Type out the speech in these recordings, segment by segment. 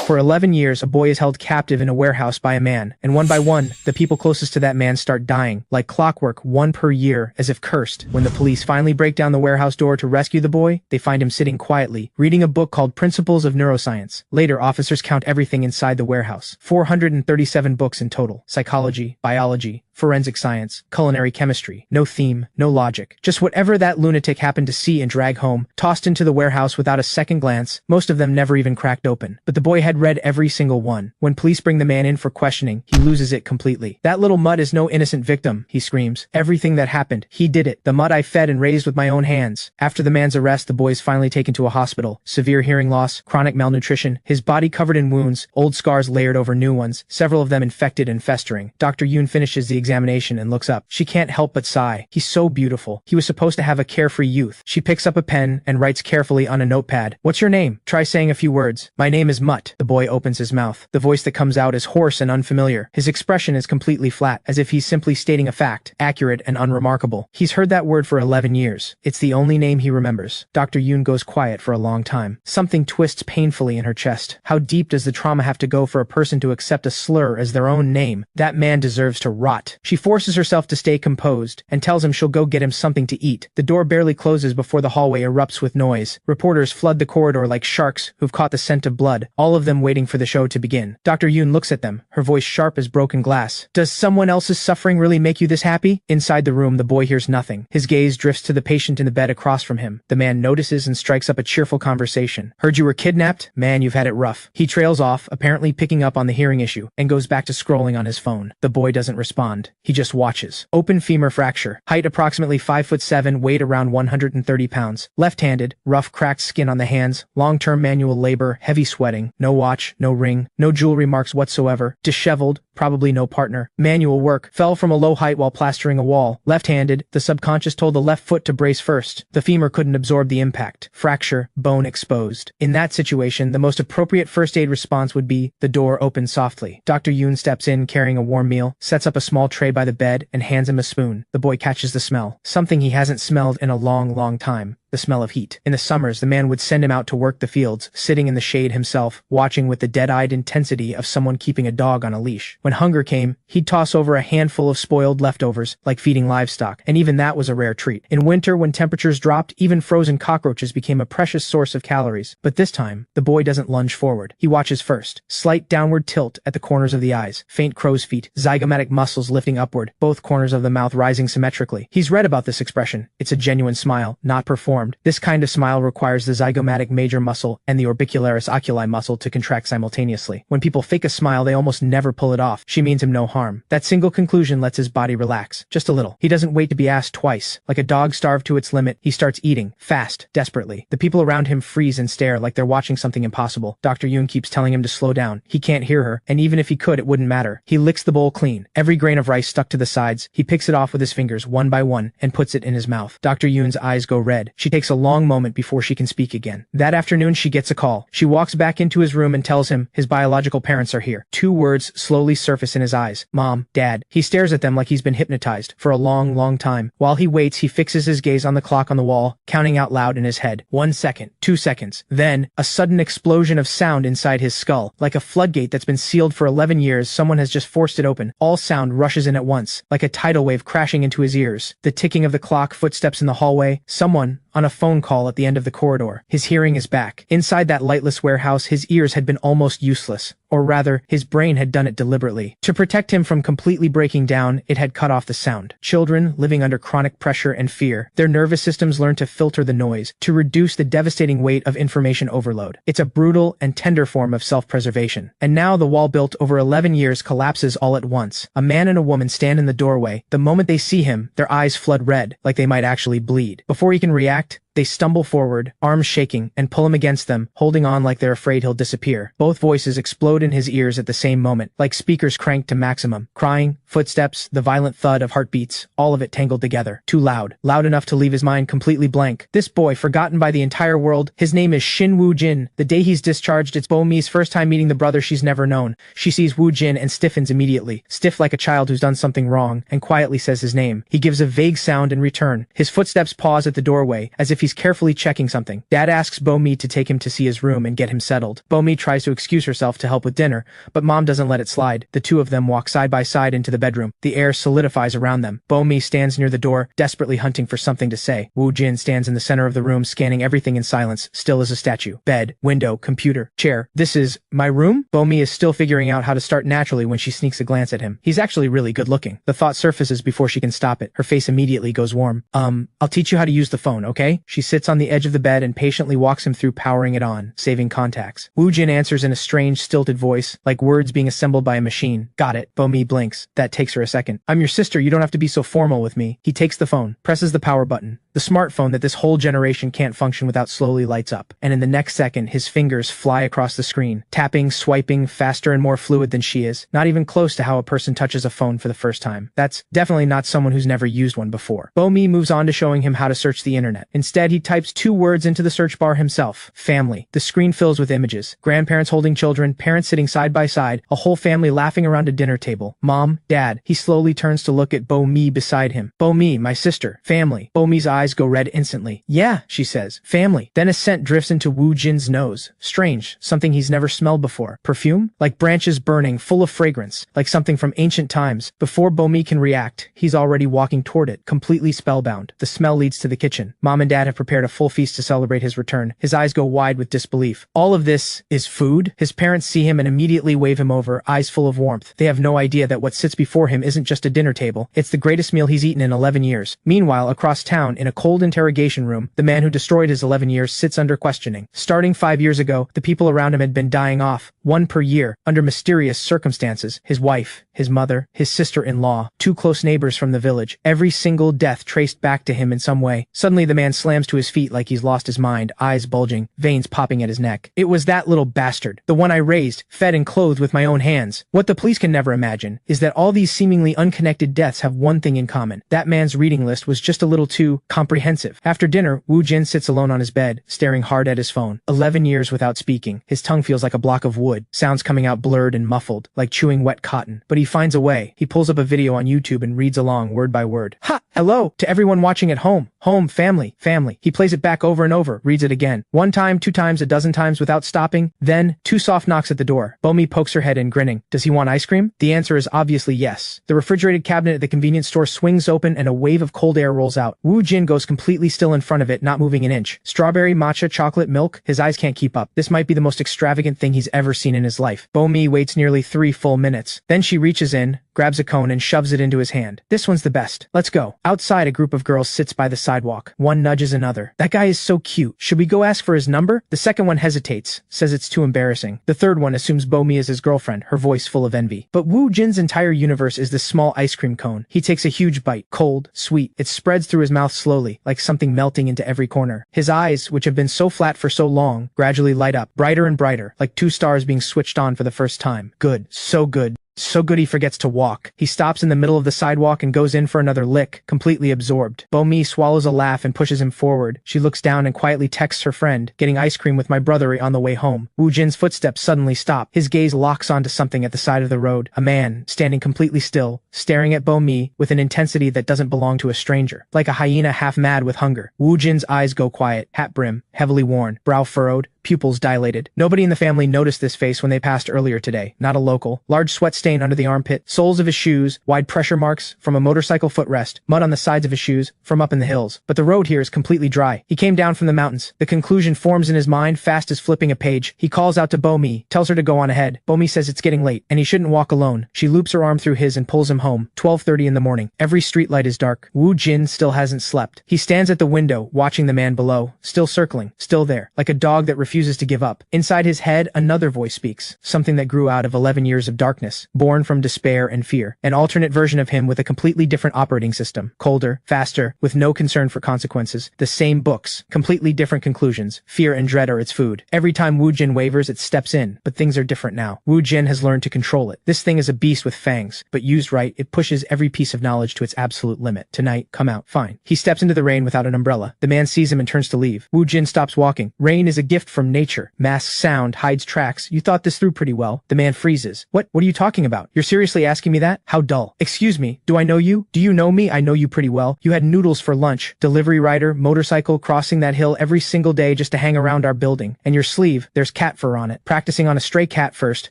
For 11 years, a boy is held captive in a warehouse by a man, and one by one, the people closest to that man start dying, like clockwork, one per year, as if cursed. When the police finally break down the warehouse door to rescue the boy, they find him sitting quietly, reading a book called Principles of Neuroscience. Later, officers count everything inside the warehouse. 437 books in total. Psychology, biology, forensic science, culinary chemistry. No theme, no logic. Just whatever that lunatic happened to see and drag home, tossed into the warehouse without a second glance, most of them never even cracked open. But the boy had read every single one. When police bring the man in for questioning, he loses it completely. That little mutt is no innocent victim, he screams. Everything that happened, he did it. The mutt I fed and raised with my own hands. After the man's arrest, the boy is finally taken to a hospital. Severe hearing loss, chronic malnutrition, his body covered in wounds, old scars layered over new ones, several of them infected and festering. Dr. Yoon finishes the examination and looks up. She can't help but sigh. He's so beautiful. He was supposed to have a carefree youth. She picks up a pen and writes carefully on a notepad. What's your name? Try saying a few words. My name is Mutt. The boy opens his mouth. The voice that comes out is hoarse and unfamiliar. His expression is completely flat, as if he's simply stating a fact, accurate and unremarkable. He's heard that word for 11 years. It's the only name he remembers. Dr. Yoon goes quiet for a long time. Something twists painfully in her chest. How deep does the trauma have to go for a person to accept a slur as their own name? That man deserves to rot. She forces herself to stay composed and tells him she'll go get him something to eat. The door barely closes before the hallway erupts with noise. Reporters flood the corridor like sharks who've caught the scent of blood, all of them waiting for the show to begin. Dr. Yoon looks at them, her voice sharp as broken glass. Does someone else's suffering really make you this happy? Inside the room, the boy hears nothing. His gaze drifts to the patient in the bed across from him. The man notices and strikes up a cheerful conversation. Heard you were kidnapped? Man, you've had it rough. He trails off, apparently picking up on the hearing issue, and goes back to scrolling on his phone. The boy doesn't respond. He just watches. Open femur fracture. Height approximately 5'7", weight around 130 pounds. Left-handed, rough cracked skin on the hands, long-term manual labor, heavy sweating, no watch, no ring, no jewelry marks whatsoever, disheveled, probably no partner. Manual work. Fell from a low height while plastering a wall. Left-handed, the subconscious told the left foot to brace first. The femur couldn't absorb the impact. Fracture, bone exposed. In that situation, the most appropriate first aid response would be, the door opens softly. Dr. Yoon steps in carrying a warm meal, sets up a small tray by the bed, and hands him a spoon. The boy catches the smell. Something he hasn't smelled in a long, long time. The smell of heat. In the summers, the man would send him out to work the fields, sitting in the shade himself, watching with the dead-eyed intensity of someone keeping a dog on a leash. When hunger came, he'd toss over a handful of spoiled leftovers, like feeding livestock, and even that was a rare treat. In winter, when temperatures dropped, even frozen cockroaches became a precious source of calories. But this time, the boy doesn't lunge forward. He watches first. Slight downward tilt at the corners of the eyes, faint crow's feet, zygomatic muscles lifting upward, both corners of the mouth rising symmetrically. He's read about this expression. It's a genuine smile, not performed. This kind of smile requires the zygomatic major muscle and the orbicularis oculi muscle to contract simultaneously. When people fake a smile, they almost never pull it off. She means him no harm. That single conclusion lets his body relax, just a little. He doesn't wait to be asked twice. Like a dog starved to its limit, he starts eating, fast, desperately. The people around him freeze and stare like they're watching something impossible. Dr. Yoon keeps telling him to slow down. He can't hear her, and even if he could, it wouldn't matter. He licks the bowl clean. Every grain of rice stuck to the sides. He picks it off with his fingers, one by one, and puts it in his mouth. Dr. Yoon's eyes go red. She takes a long moment before she can speak again. That afternoon, she gets a call. She walks back into his room and tells him his biological parents are here. Two words slowly surface in his eyes. Mom, Dad. He stares at them like he's been hypnotized for a long, long time. While he waits, he fixes his gaze on the clock on the wall, counting out loud in his head. 1 second, 2 seconds. Then, a sudden explosion of sound inside his skull. Like a floodgate that's been sealed for 11 years, someone has just forced it open. All sound rushes in at once, like a tidal wave crashing into his ears. The ticking of the clock, footsteps in the hallway, someone on a phone call at the end of the corridor. His hearing is back. Inside that lightless warehouse, his ears had been almost useless. Or rather, his brain had done it deliberately. To protect him from completely breaking down, it had cut off the sound. Children, living under chronic pressure and fear, their nervous systems learn to filter the noise, to reduce the devastating weight of information overload. It's a brutal and tender form of self-preservation. And now the wall built over 11 years collapses all at once. A man and a woman stand in the doorway. The moment they see him, their eyes flood red, like they might actually bleed. Before he can react, they stumble forward, arms shaking, and pull him against them, holding on like they're afraid he'll disappear. Both voices explode in his ears at the same moment, like speakers cranked to maximum. Crying, footsteps, the violent thud of heartbeats, all of it tangled together. Too loud. Loud enough to leave his mind completely blank. This boy, forgotten by the entire world, his name is Shin Woo-jin. The day he's discharged, it's Bo-mi's first time meeting the brother she's never known. She sees Woo-jin and stiffens immediately. Stiff like a child who's done something wrong, and quietly says his name. He gives a vague sound in return. His footsteps pause at the doorway, as if he's carefully checking something. Dad asks Bo-mi to take him to see his room and get him settled. Bo-mi tries to excuse herself to help with dinner, but Mom doesn't let it slide. The two of them walk side by side into the bedroom. The air solidifies around them. Bo-mi stands near the door, desperately hunting for something to say. Woo-jin stands in the center of the room, scanning everything in silence, still as a statue. Bed, window, computer, chair. This is my room? Bo-mi is still figuring out how to start naturally when she sneaks a glance at him. He's actually really good looking. The thought surfaces before she can stop it. Her face immediately goes warm. I'll teach you how to use the phone, okay? She sits on the edge of the bed and patiently walks him through powering it on, saving contacts. Woo-jin answers in a strange, stilted voice, like words being assembled by a machine. Got it. Bo-mi blinks. That takes her a second. I'm your sister, you don't have to be so formal with me. He takes the phone, presses the power button. The smartphone that this whole generation can't function without slowly lights up. And in the next second, his fingers fly across the screen, tapping, swiping, faster and more fluid than she is. Not even close to how a person touches a phone for the first time. That's definitely not someone who's never used one before. Bo-mi moves on to showing him how to search the internet. Instead, he types 2 words into the search bar himself. Family. The screen fills with images. Grandparents holding children, parents sitting side by side, a whole family laughing around a dinner table. Mom, Dad. He slowly turns to look at Bo-mi beside him. Bo-mi, my sister. Family. Bo-mi's eyes go red instantly. Yeah, she says. Family. Then a scent drifts into Woo-jin's nose. Strange. Something he's never smelled before. Perfume? Like branches burning, full of fragrance. Like something from ancient times. Before Bo-mi can react, he's already walking toward it, completely spellbound. The smell leads to the kitchen. Mom and Dad have prepared a full feast to celebrate his return. His eyes go wide with disbelief. All of this is food? His parents see him and immediately wave him over, eyes full of warmth. They have no idea that what sits before him isn't just a dinner table. It's the greatest meal he's eaten in 11 years. Meanwhile, across town, in a cold interrogation room, the man who destroyed his 11 years sits under questioning. Starting 5 years ago, the people around him had been dying off, 1 per year, under mysterious circumstances. His wife, his mother, his sister-in-law, 2 close neighbors from the village. Every single death traced back to him in some way. Suddenly the man slams to his feet like he's lost his mind, eyes bulging, veins popping at his neck. It was that little bastard, the one I raised, fed and clothed with my own hands. What the police can never imagine is that all these seemingly unconnected deaths have one thing in common. That man's reading list was just a little too comprehensive. After dinner, Woo-jin sits alone on his bed, staring hard at his phone. 11 years without speaking. His tongue feels like a block of wood, sounds coming out blurred and muffled, like chewing wet cotton. But he finds a way. He pulls up a video on YouTube and reads along, word by word. Ha! Hello! To everyone watching at home. Home, family, family. He plays it back over and over, reads it again. 1 time, 2 times, a dozen times without stopping. Then, 2 soft knocks at the door. Bo-mi pokes her head in, grinning. Does he want ice cream? The answer is obviously yes. The refrigerated cabinet at the convenience store swings open and a wave of cold air rolls out. Woo-jin goes completely still in front of it, not moving an inch. Strawberry, matcha, chocolate, milk. His eyes can't keep up. This might be the most extravagant thing he's ever seen in his life. Bo-mi waits nearly 3 full minutes. Then she reaches in, grabs a cone and shoves it into his hand. This one's the best. Let's go. Outside, a group of girls sits by the sidewalk. One nudges another. That guy is so cute. Should we go ask for his number? The second one hesitates, says it's too embarrassing. The third one assumes Bo-mi is his girlfriend, her voice full of envy. But Woo-jin's entire universe is this small ice cream cone. He takes a huge bite. Cold, sweet. It spreads through his mouth slowly, like something melting into every corner. His eyes, which have been so flat for so long, gradually light up, brighter and brighter, like 2 stars being switched on for the first time. Good. So good. So good he forgets to walk. He stops in the middle of the sidewalk and goes in for another lick, completely absorbed. Bo-mi swallows a laugh and pushes him forward. She looks down and quietly texts her friend, getting ice cream with my brother on the way home. Woo-jin's footsteps suddenly stop. His gaze locks onto something at the side of the road. A man, standing completely still, staring at Bo-mi with an intensity that doesn't belong to a stranger. Like a hyena half mad with hunger. Woo-jin's eyes go quiet, hat brim, heavily worn, brow furrowed, pupils dilated. Nobody in the family noticed this face when they passed earlier today. Not a local. Large sweat stain under the armpit, soles of his shoes, wide pressure marks from a motorcycle footrest, mud on the sides of his shoes from up in the hills. But the road here is completely dry. He came down from the mountains. The conclusion forms in his mind fast as flipping a page. He calls out to Bo-mi, tells her to go on ahead. Bo-mi says it's getting late, and he shouldn't walk alone. She loops her arm through his and pulls him home. 12:30 in the morning. Every street light is dark. Woo-jin still hasn't slept. He stands at the window, watching the man below, still circling, still there, like a dog that refuses to give up. Inside his head, another voice speaks, something that grew out of 11 years of darkness, born from despair and fear. An alternate version of him with a completely different operating system, colder, faster, with no concern for consequences. The same books, completely different conclusions. Fear and dread are its food. Every time Woo-jin wavers, it steps in, but things are different now. Woo-jin has learned to control it. This thing is a beast with fangs, but used right, it pushes every piece of knowledge to its absolute limit. Tonight, come out. Fine. He steps into the rain without an umbrella. The man sees him and turns to leave. Woo-jin stops walking. Rain is a gift from nature. Mask sound hides tracks. You thought this through pretty well. The man freezes. What are you talking talking about? You're seriously asking me that? How dull. Excuse me, do I know you? Do you know me? I know you pretty well. You had noodles for lunch, delivery rider, motorcycle, crossing that hill every single day just to hang around our building. And your sleeve, there's cat fur on it. Practicing on a stray cat first,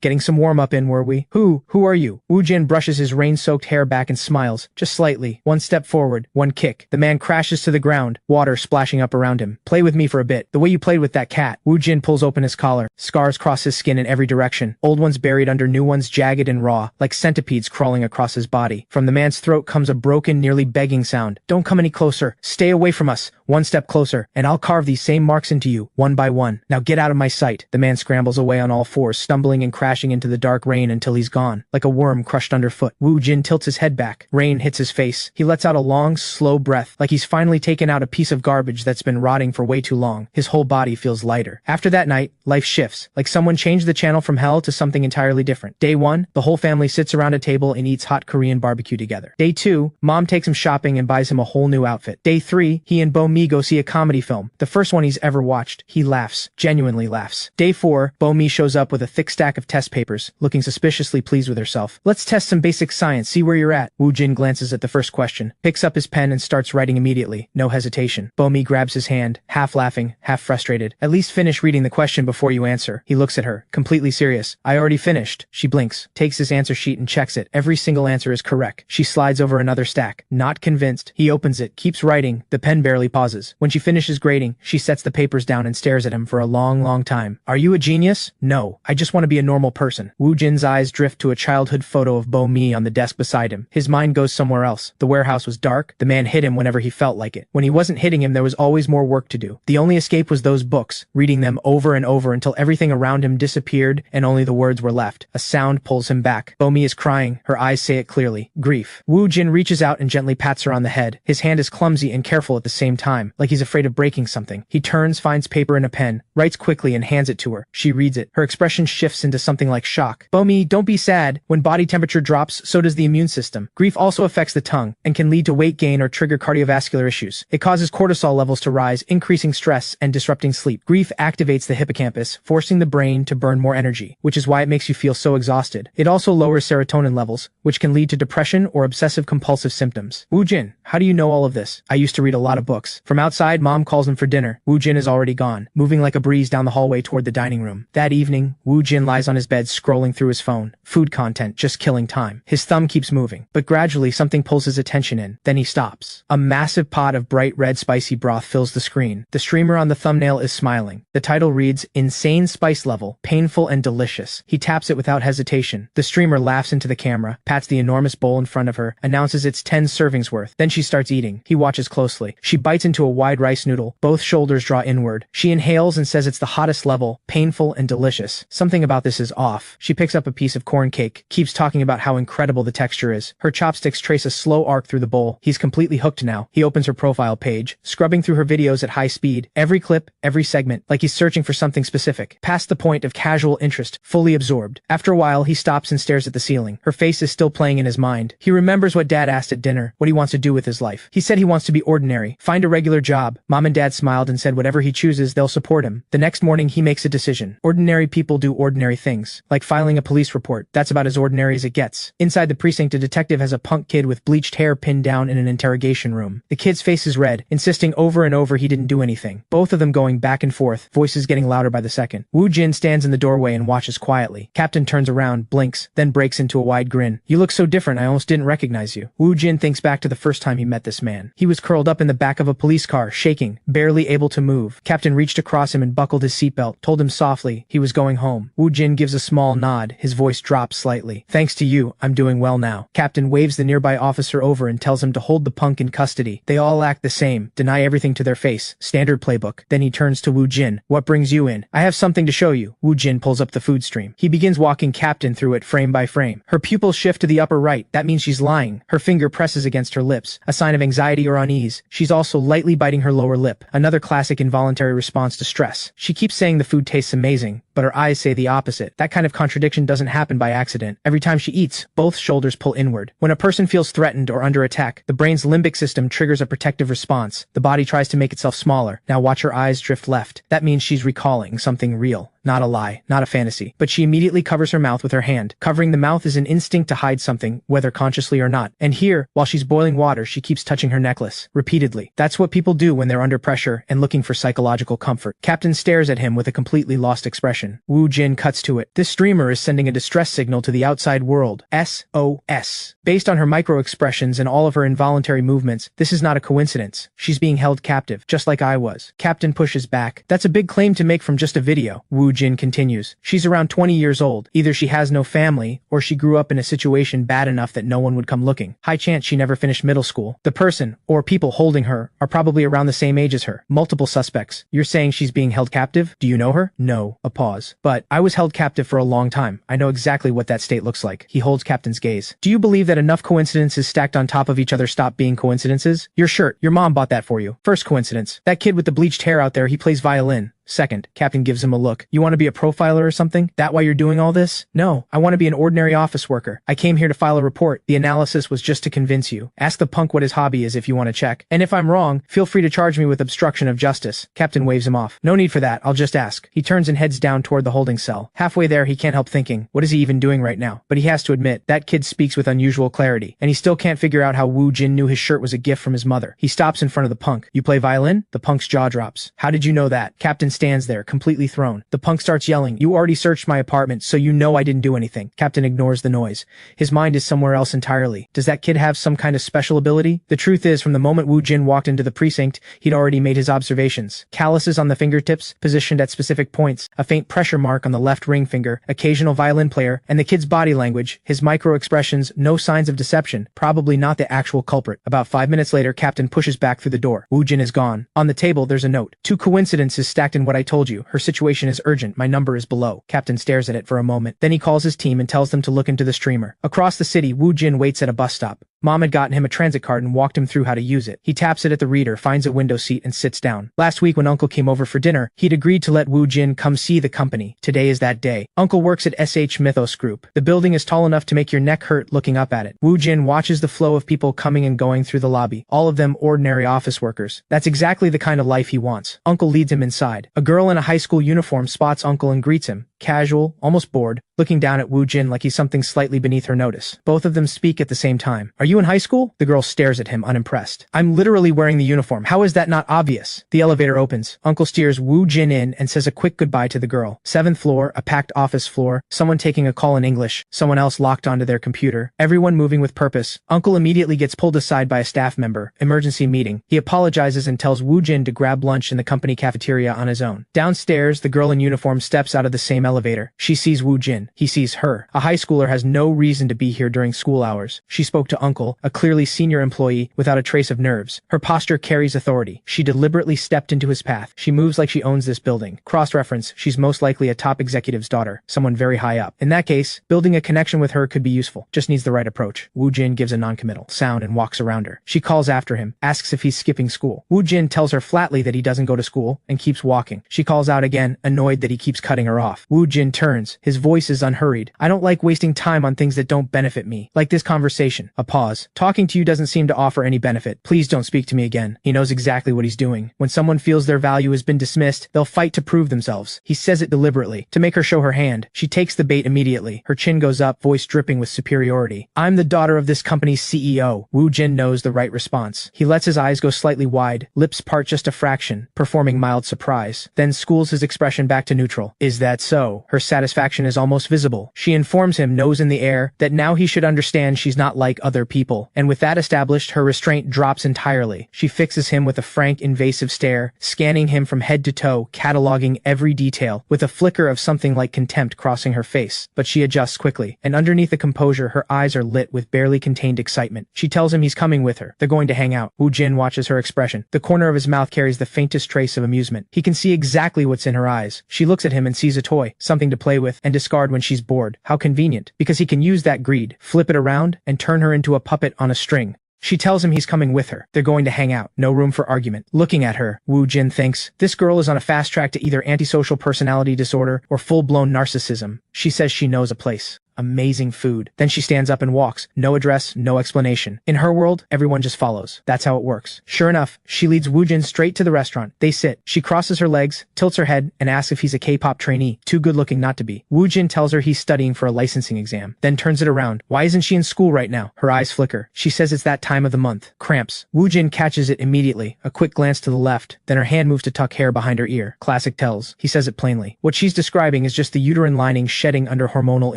getting some warm-up in, were we? Who are you? Woo-jin brushes his rain-soaked hair back and smiles, just slightly. One step forward, one kick. The man crashes to the ground, water splashing up around him. Play with me for a bit, the way you played with that cat. Woo-jin pulls open his collar. Scars cross his skin in every direction, old ones buried under new ones, jagged and raw, like centipedes crawling across his body. From the man's throat comes a broken, nearly begging sound. Don't come any closer. Stay away from us. One step closer, and I'll carve these same marks into you, one by one. Now get out of my sight. The man scrambles away on all fours, stumbling and crashing into the dark rain until he's gone, like a worm crushed underfoot. Woo-jin tilts his head back. Rain hits his face. He lets out a long, slow breath, like he's finally taken out a piece of garbage that's been rotting for way too long. His whole body feels lighter. After that night, life shifts, like someone changed the channel from hell to something entirely different. Day 1, the whole family sits around a table and eats hot Korean barbecue together. Day 2, mom takes him shopping and buys him a whole new outfit. Day 3, he and Bo-mi go see a comedy film, the first one he's ever watched. He laughs, genuinely laughs. Day 4, Bo-mi shows up with a thick stack of test papers, looking suspiciously pleased with herself. Let's test some basic science, see where you're at. Woo-jin glances at the first question, picks up his pen and starts writing immediately, no hesitation. Bo-mi grabs his hand, half laughing, half frustrated. At least finish reading the question before you answer. He looks at her, completely serious. I already finished. She blinks, takes his answer sheet and checks it. Every single answer is correct. She slides over another stack. Not convinced. He opens it, keeps writing. The pen barely pauses. When she finishes grading, she sets the papers down and stares at him for a long, long time. Are you a genius? No. I just want to be a normal person. Woo-jin's eyes drift to a childhood photo of Bo-mi on the desk beside him. His mind goes somewhere else. The warehouse was dark. The man hit him whenever he felt like it. When he wasn't hitting him, there was always more work to do. The only escape was those books, reading them over and over until everything around him disappeared and only the words were left. A sound pulls him back. Bo-mi is crying. Her eyes say it clearly. Grief. Woo-jin reaches out and gently pats her on the head. His hand is clumsy and careful at the same time, like he's afraid of breaking something. He turns, finds paper and a pen, writes quickly and hands it to her. She reads it. Her expression shifts into something like shock. Bo-mi, don't be sad. When body temperature drops, so does the immune system. Grief also affects the tongue and can lead to weight gain or trigger cardiovascular issues. It causes cortisol levels to rise, increasing stress and disrupting sleep. Grief activates the hippocampus, forcing the brain to burn more energy, which is why it makes you feel so exhausted. It also lowers serotonin levels, which can lead to depression or obsessive-compulsive symptoms. Woo-jin, how do you know all of this? I used to read a lot of books. From outside, mom calls him for dinner. Woo-jin is already gone, moving like a breeze down the hallway toward the dining room. That evening, Woo-jin lies on his bed scrolling through his phone. Food content, just killing time. His thumb keeps moving, but gradually something pulls his attention in. Then he stops. A massive pot of bright red spicy broth fills the screen. The streamer on the thumbnail is smiling. The title reads, Insane Spice Level, Painful and Delicious. He taps it without hesitation. The streamer laughs into the camera, pats the enormous bowl in front of her, announces it's 10 servings worth. Then she starts eating. He watches closely. She bites into a wide rice noodle. Both shoulders draw inward. She inhales and says it's the hottest level, painful and delicious. Something about this is off. She picks up a piece of corn cake, keeps talking about how incredible the texture is. Her chopsticks trace a slow arc through the bowl. He's completely hooked now. He opens her profile page, scrubbing through her videos at high speed. Every clip, every segment, like he's searching for something specific. Past the point of casual interest, fully absorbed. After a while, he stops and stares at the ceiling. Her face is still playing in his mind. He remembers what Dad asked at dinner, what he wants to do with his life. He said he wants to be ordinary, find a regular job. Mom and Dad smiled and said whatever he chooses, they'll support him. The next morning, he makes a decision. Ordinary people do ordinary things, like filing a police report. That's about as ordinary as it gets. Inside the precinct, a detective has a punk kid with bleached hair pinned down in an interrogation room. The kid's face is red, insisting over and over he didn't do anything. Both of them going back and forth, voices getting louder by the second. Woo-jin stands in the doorway and watches quietly. Captain turns around, blinks, then breaks into a wide grin. You look so different, I almost didn't recognize you. Woo-jin thinks back to the first time he met this man. He was curled up in the back of a police car, shaking, barely able to move. Captain reached across him and buckled his seatbelt, told him softly he was going home. Woo-jin gives a small nod, his voice drops slightly. Thanks to you, I'm doing well now. Captain waves the nearby officer over and tells him to hold the punk in custody. They all act the same, deny everything to their face. Standard playbook. Then he turns to Woo-jin. What brings you in? I have something to show you. Woo-jin pulls up the food stream. He begins walking Captain through it frame by frame. Her pupils shift to the upper right. That means she's lying. Her finger presses against her lips, a sign of anxiety or unease. She's also lightly biting her lower lip, another classic involuntary response to stress. She keeps saying the food tastes amazing, but her eyes say the opposite. That kind of contradiction doesn't happen by accident. Every time she eats, both shoulders pull inward. When a person feels threatened or under attack, the brain's limbic system triggers a protective response. The body tries to make itself smaller. Now watch her eyes drift left. That means she's recalling something real. not a lie, not a fantasy. But she immediately covers her mouth with her hand. Covering the mouth is an instinct to hide something, whether consciously or not. And here, while she's boiling water, she keeps touching her necklace. Repeatedly. That's what people do when they're under pressure and looking for psychological comfort. Captain stares at him with a completely lost expression. Woo-jin cuts to it. This streamer is sending a distress signal to the outside world. SOS. Based on her micro-expressions and all of her involuntary movements, this is not a coincidence. She's being held captive, just like I was. Captain pushes back. That's a big claim to make from just a video. Woo-jin continues. She's around 20 years old. Either she has no family, or she grew up in a situation bad enough that no one would come looking. High chance she never finished middle school. The person, or people holding her, are probably around the same age as her. Multiple suspects. You're saying she's being held captive? Do you know her? No. A pause. But I was held captive for a long time. I know exactly what that state looks like. He holds Captain's gaze. Do you believe that enough coincidences stacked on top of each other stop being coincidences? Your shirt. Your mom bought that for you. First coincidence. That kid with the bleached hair out there, he plays violin. Second, Captain gives him a look. You want to be a profiler or something? That why you're doing all this? No, I want to be an ordinary office worker. I came here to file a report. The analysis was just to convince you. Ask the punk what his hobby is if you want to check. And if I'm wrong, feel free to charge me with obstruction of justice. Captain waves him off. No need for that, I'll just ask. He turns and heads down toward the holding cell. Halfway there, he can't help thinking, what is he even doing right now? But he has to admit, that kid speaks with unusual clarity, and he still can't figure out how Woo-jin knew his shirt was a gift from his mother. He stops in front of the punk. You play violin? The punk's jaw drops. How did you know that? Captain stands there, completely thrown. The punk starts yelling, you already searched my apartment, so you know I didn't do anything. Captain ignores the noise. His mind is somewhere else entirely. Does that kid have some kind of special ability? The truth is, from the moment Woo-jin walked into the precinct, he'd already made his observations. Calluses on the fingertips, positioned at specific points, a faint pressure mark on the left ring finger, occasional violin player, and the kid's body language, his micro-expressions, no signs of deception, probably not the actual culprit. About 5 minutes later, Captain pushes back through the door. Woo-jin is gone. On the table, there's a note. 2 coincidences stacked in what I told you. Her situation is urgent. My number is below. Captain stares at it for a moment. Then he calls his team and tells them to look into the streamer. Across the city, Woo-jin waits at a bus stop. Mom had gotten him a transit card and walked him through how to use it. He taps it at the reader, finds a window seat, and sits down. Last week when Uncle came over for dinner, he'd agreed to let Woo-jin come see the company. Today is that day. Uncle works at SH Mythos Group. The building is tall enough to make your neck hurt looking up at it. Woo-jin watches the flow of people coming and going through the lobby, all of them ordinary office workers. That's exactly the kind of life he wants. Uncle leads him inside. A girl in a high school uniform spots Uncle and greets him. Casual, almost bored, looking down at Woo-jin like he's something slightly beneath her notice. Both of them speak at the same time. Are you in high school? The girl stares at him, unimpressed. I'm literally wearing the uniform. How is that not obvious? The elevator opens. Uncle steers Woo-jin in and says a quick goodbye to the girl. 7th floor, a packed office floor, someone taking a call in English, someone else locked onto their computer, everyone moving with purpose. Uncle immediately gets pulled aside by a staff member. Emergency meeting. He apologizes and tells Woo-jin to grab lunch in the company cafeteria on his own. Downstairs, the girl in uniform steps out of the same elevator. She sees Woo-jin. He sees her. A high schooler has no reason to be here during school hours. She spoke to Uncle, a clearly senior employee without a trace of nerves. Her posture carries authority. She deliberately stepped into his path. She moves like she owns this building. Cross-reference, she's most likely a top executive's daughter, someone very high up. In that case, building a connection with her could be useful. Just needs the right approach. Woo-jin gives a non-committal sound and walks around her. She calls after him, asks if he's skipping school. Woo-jin tells her flatly that he doesn't go to school and keeps walking. She calls out again, annoyed that he keeps cutting her off. Woo-jin turns. His voice is unhurried. I don't like wasting time on things that don't benefit me. Like this conversation. A pause. Talking to you doesn't seem to offer any benefit. Please don't speak to me again. He knows exactly what he's doing. When someone feels their value has been dismissed, they'll fight to prove themselves. He says it deliberately, to make her show her hand. She takes the bait immediately. Her chin goes up, voice dripping with superiority. I'm the daughter of this company's CEO. Woo-jin knows the right response. He lets his eyes go slightly wide, lips part just a fraction, performing mild surprise, then schools his expression back to neutral. Is that so? Her satisfaction is almost visible. She informs him, nose in the air, that now he should understand she's not like other people. And with that established, her restraint drops entirely. She fixes him with a frank, invasive stare, scanning him from head to toe, cataloging every detail, with a flicker of something like contempt crossing her face. But she adjusts quickly, and underneath the composure, her eyes are lit with barely contained excitement. She tells him he's coming with her. They're going to hang out. Woo-jin watches her expression. The corner of his mouth carries the faintest trace of amusement. He can see exactly what's in her eyes. She looks at him and sees a toy, something to play with and discard when she's bored. How convenient, because he can use that greed, flip it around, and turn her into a puppet on a string. She tells him he's coming with her. They're going to hang out. No room for argument. Looking at her, Woo-jin thinks, this girl is on a fast track to either antisocial personality disorder or full-blown narcissism. She says she knows a place. amazing food. Then she stands up and walks. No address, no explanation. In her world, everyone just follows. That's how it works. Sure enough, she leads Woo-jin straight to the restaurant. They sit. She crosses her legs, tilts her head, and asks if he's a K-pop trainee. Too good looking not to be. Woo-jin tells her he's studying for a licensing exam, then turns it around. Why isn't she in school right now? Her eyes flicker. She says it's that time of the month. Cramps. Woo-jin catches it immediately. A quick glance to the left, then her hand moves to tuck hair behind her ear. Classic tells. He says it plainly. What she's describing is just the uterine lining shedding under hormonal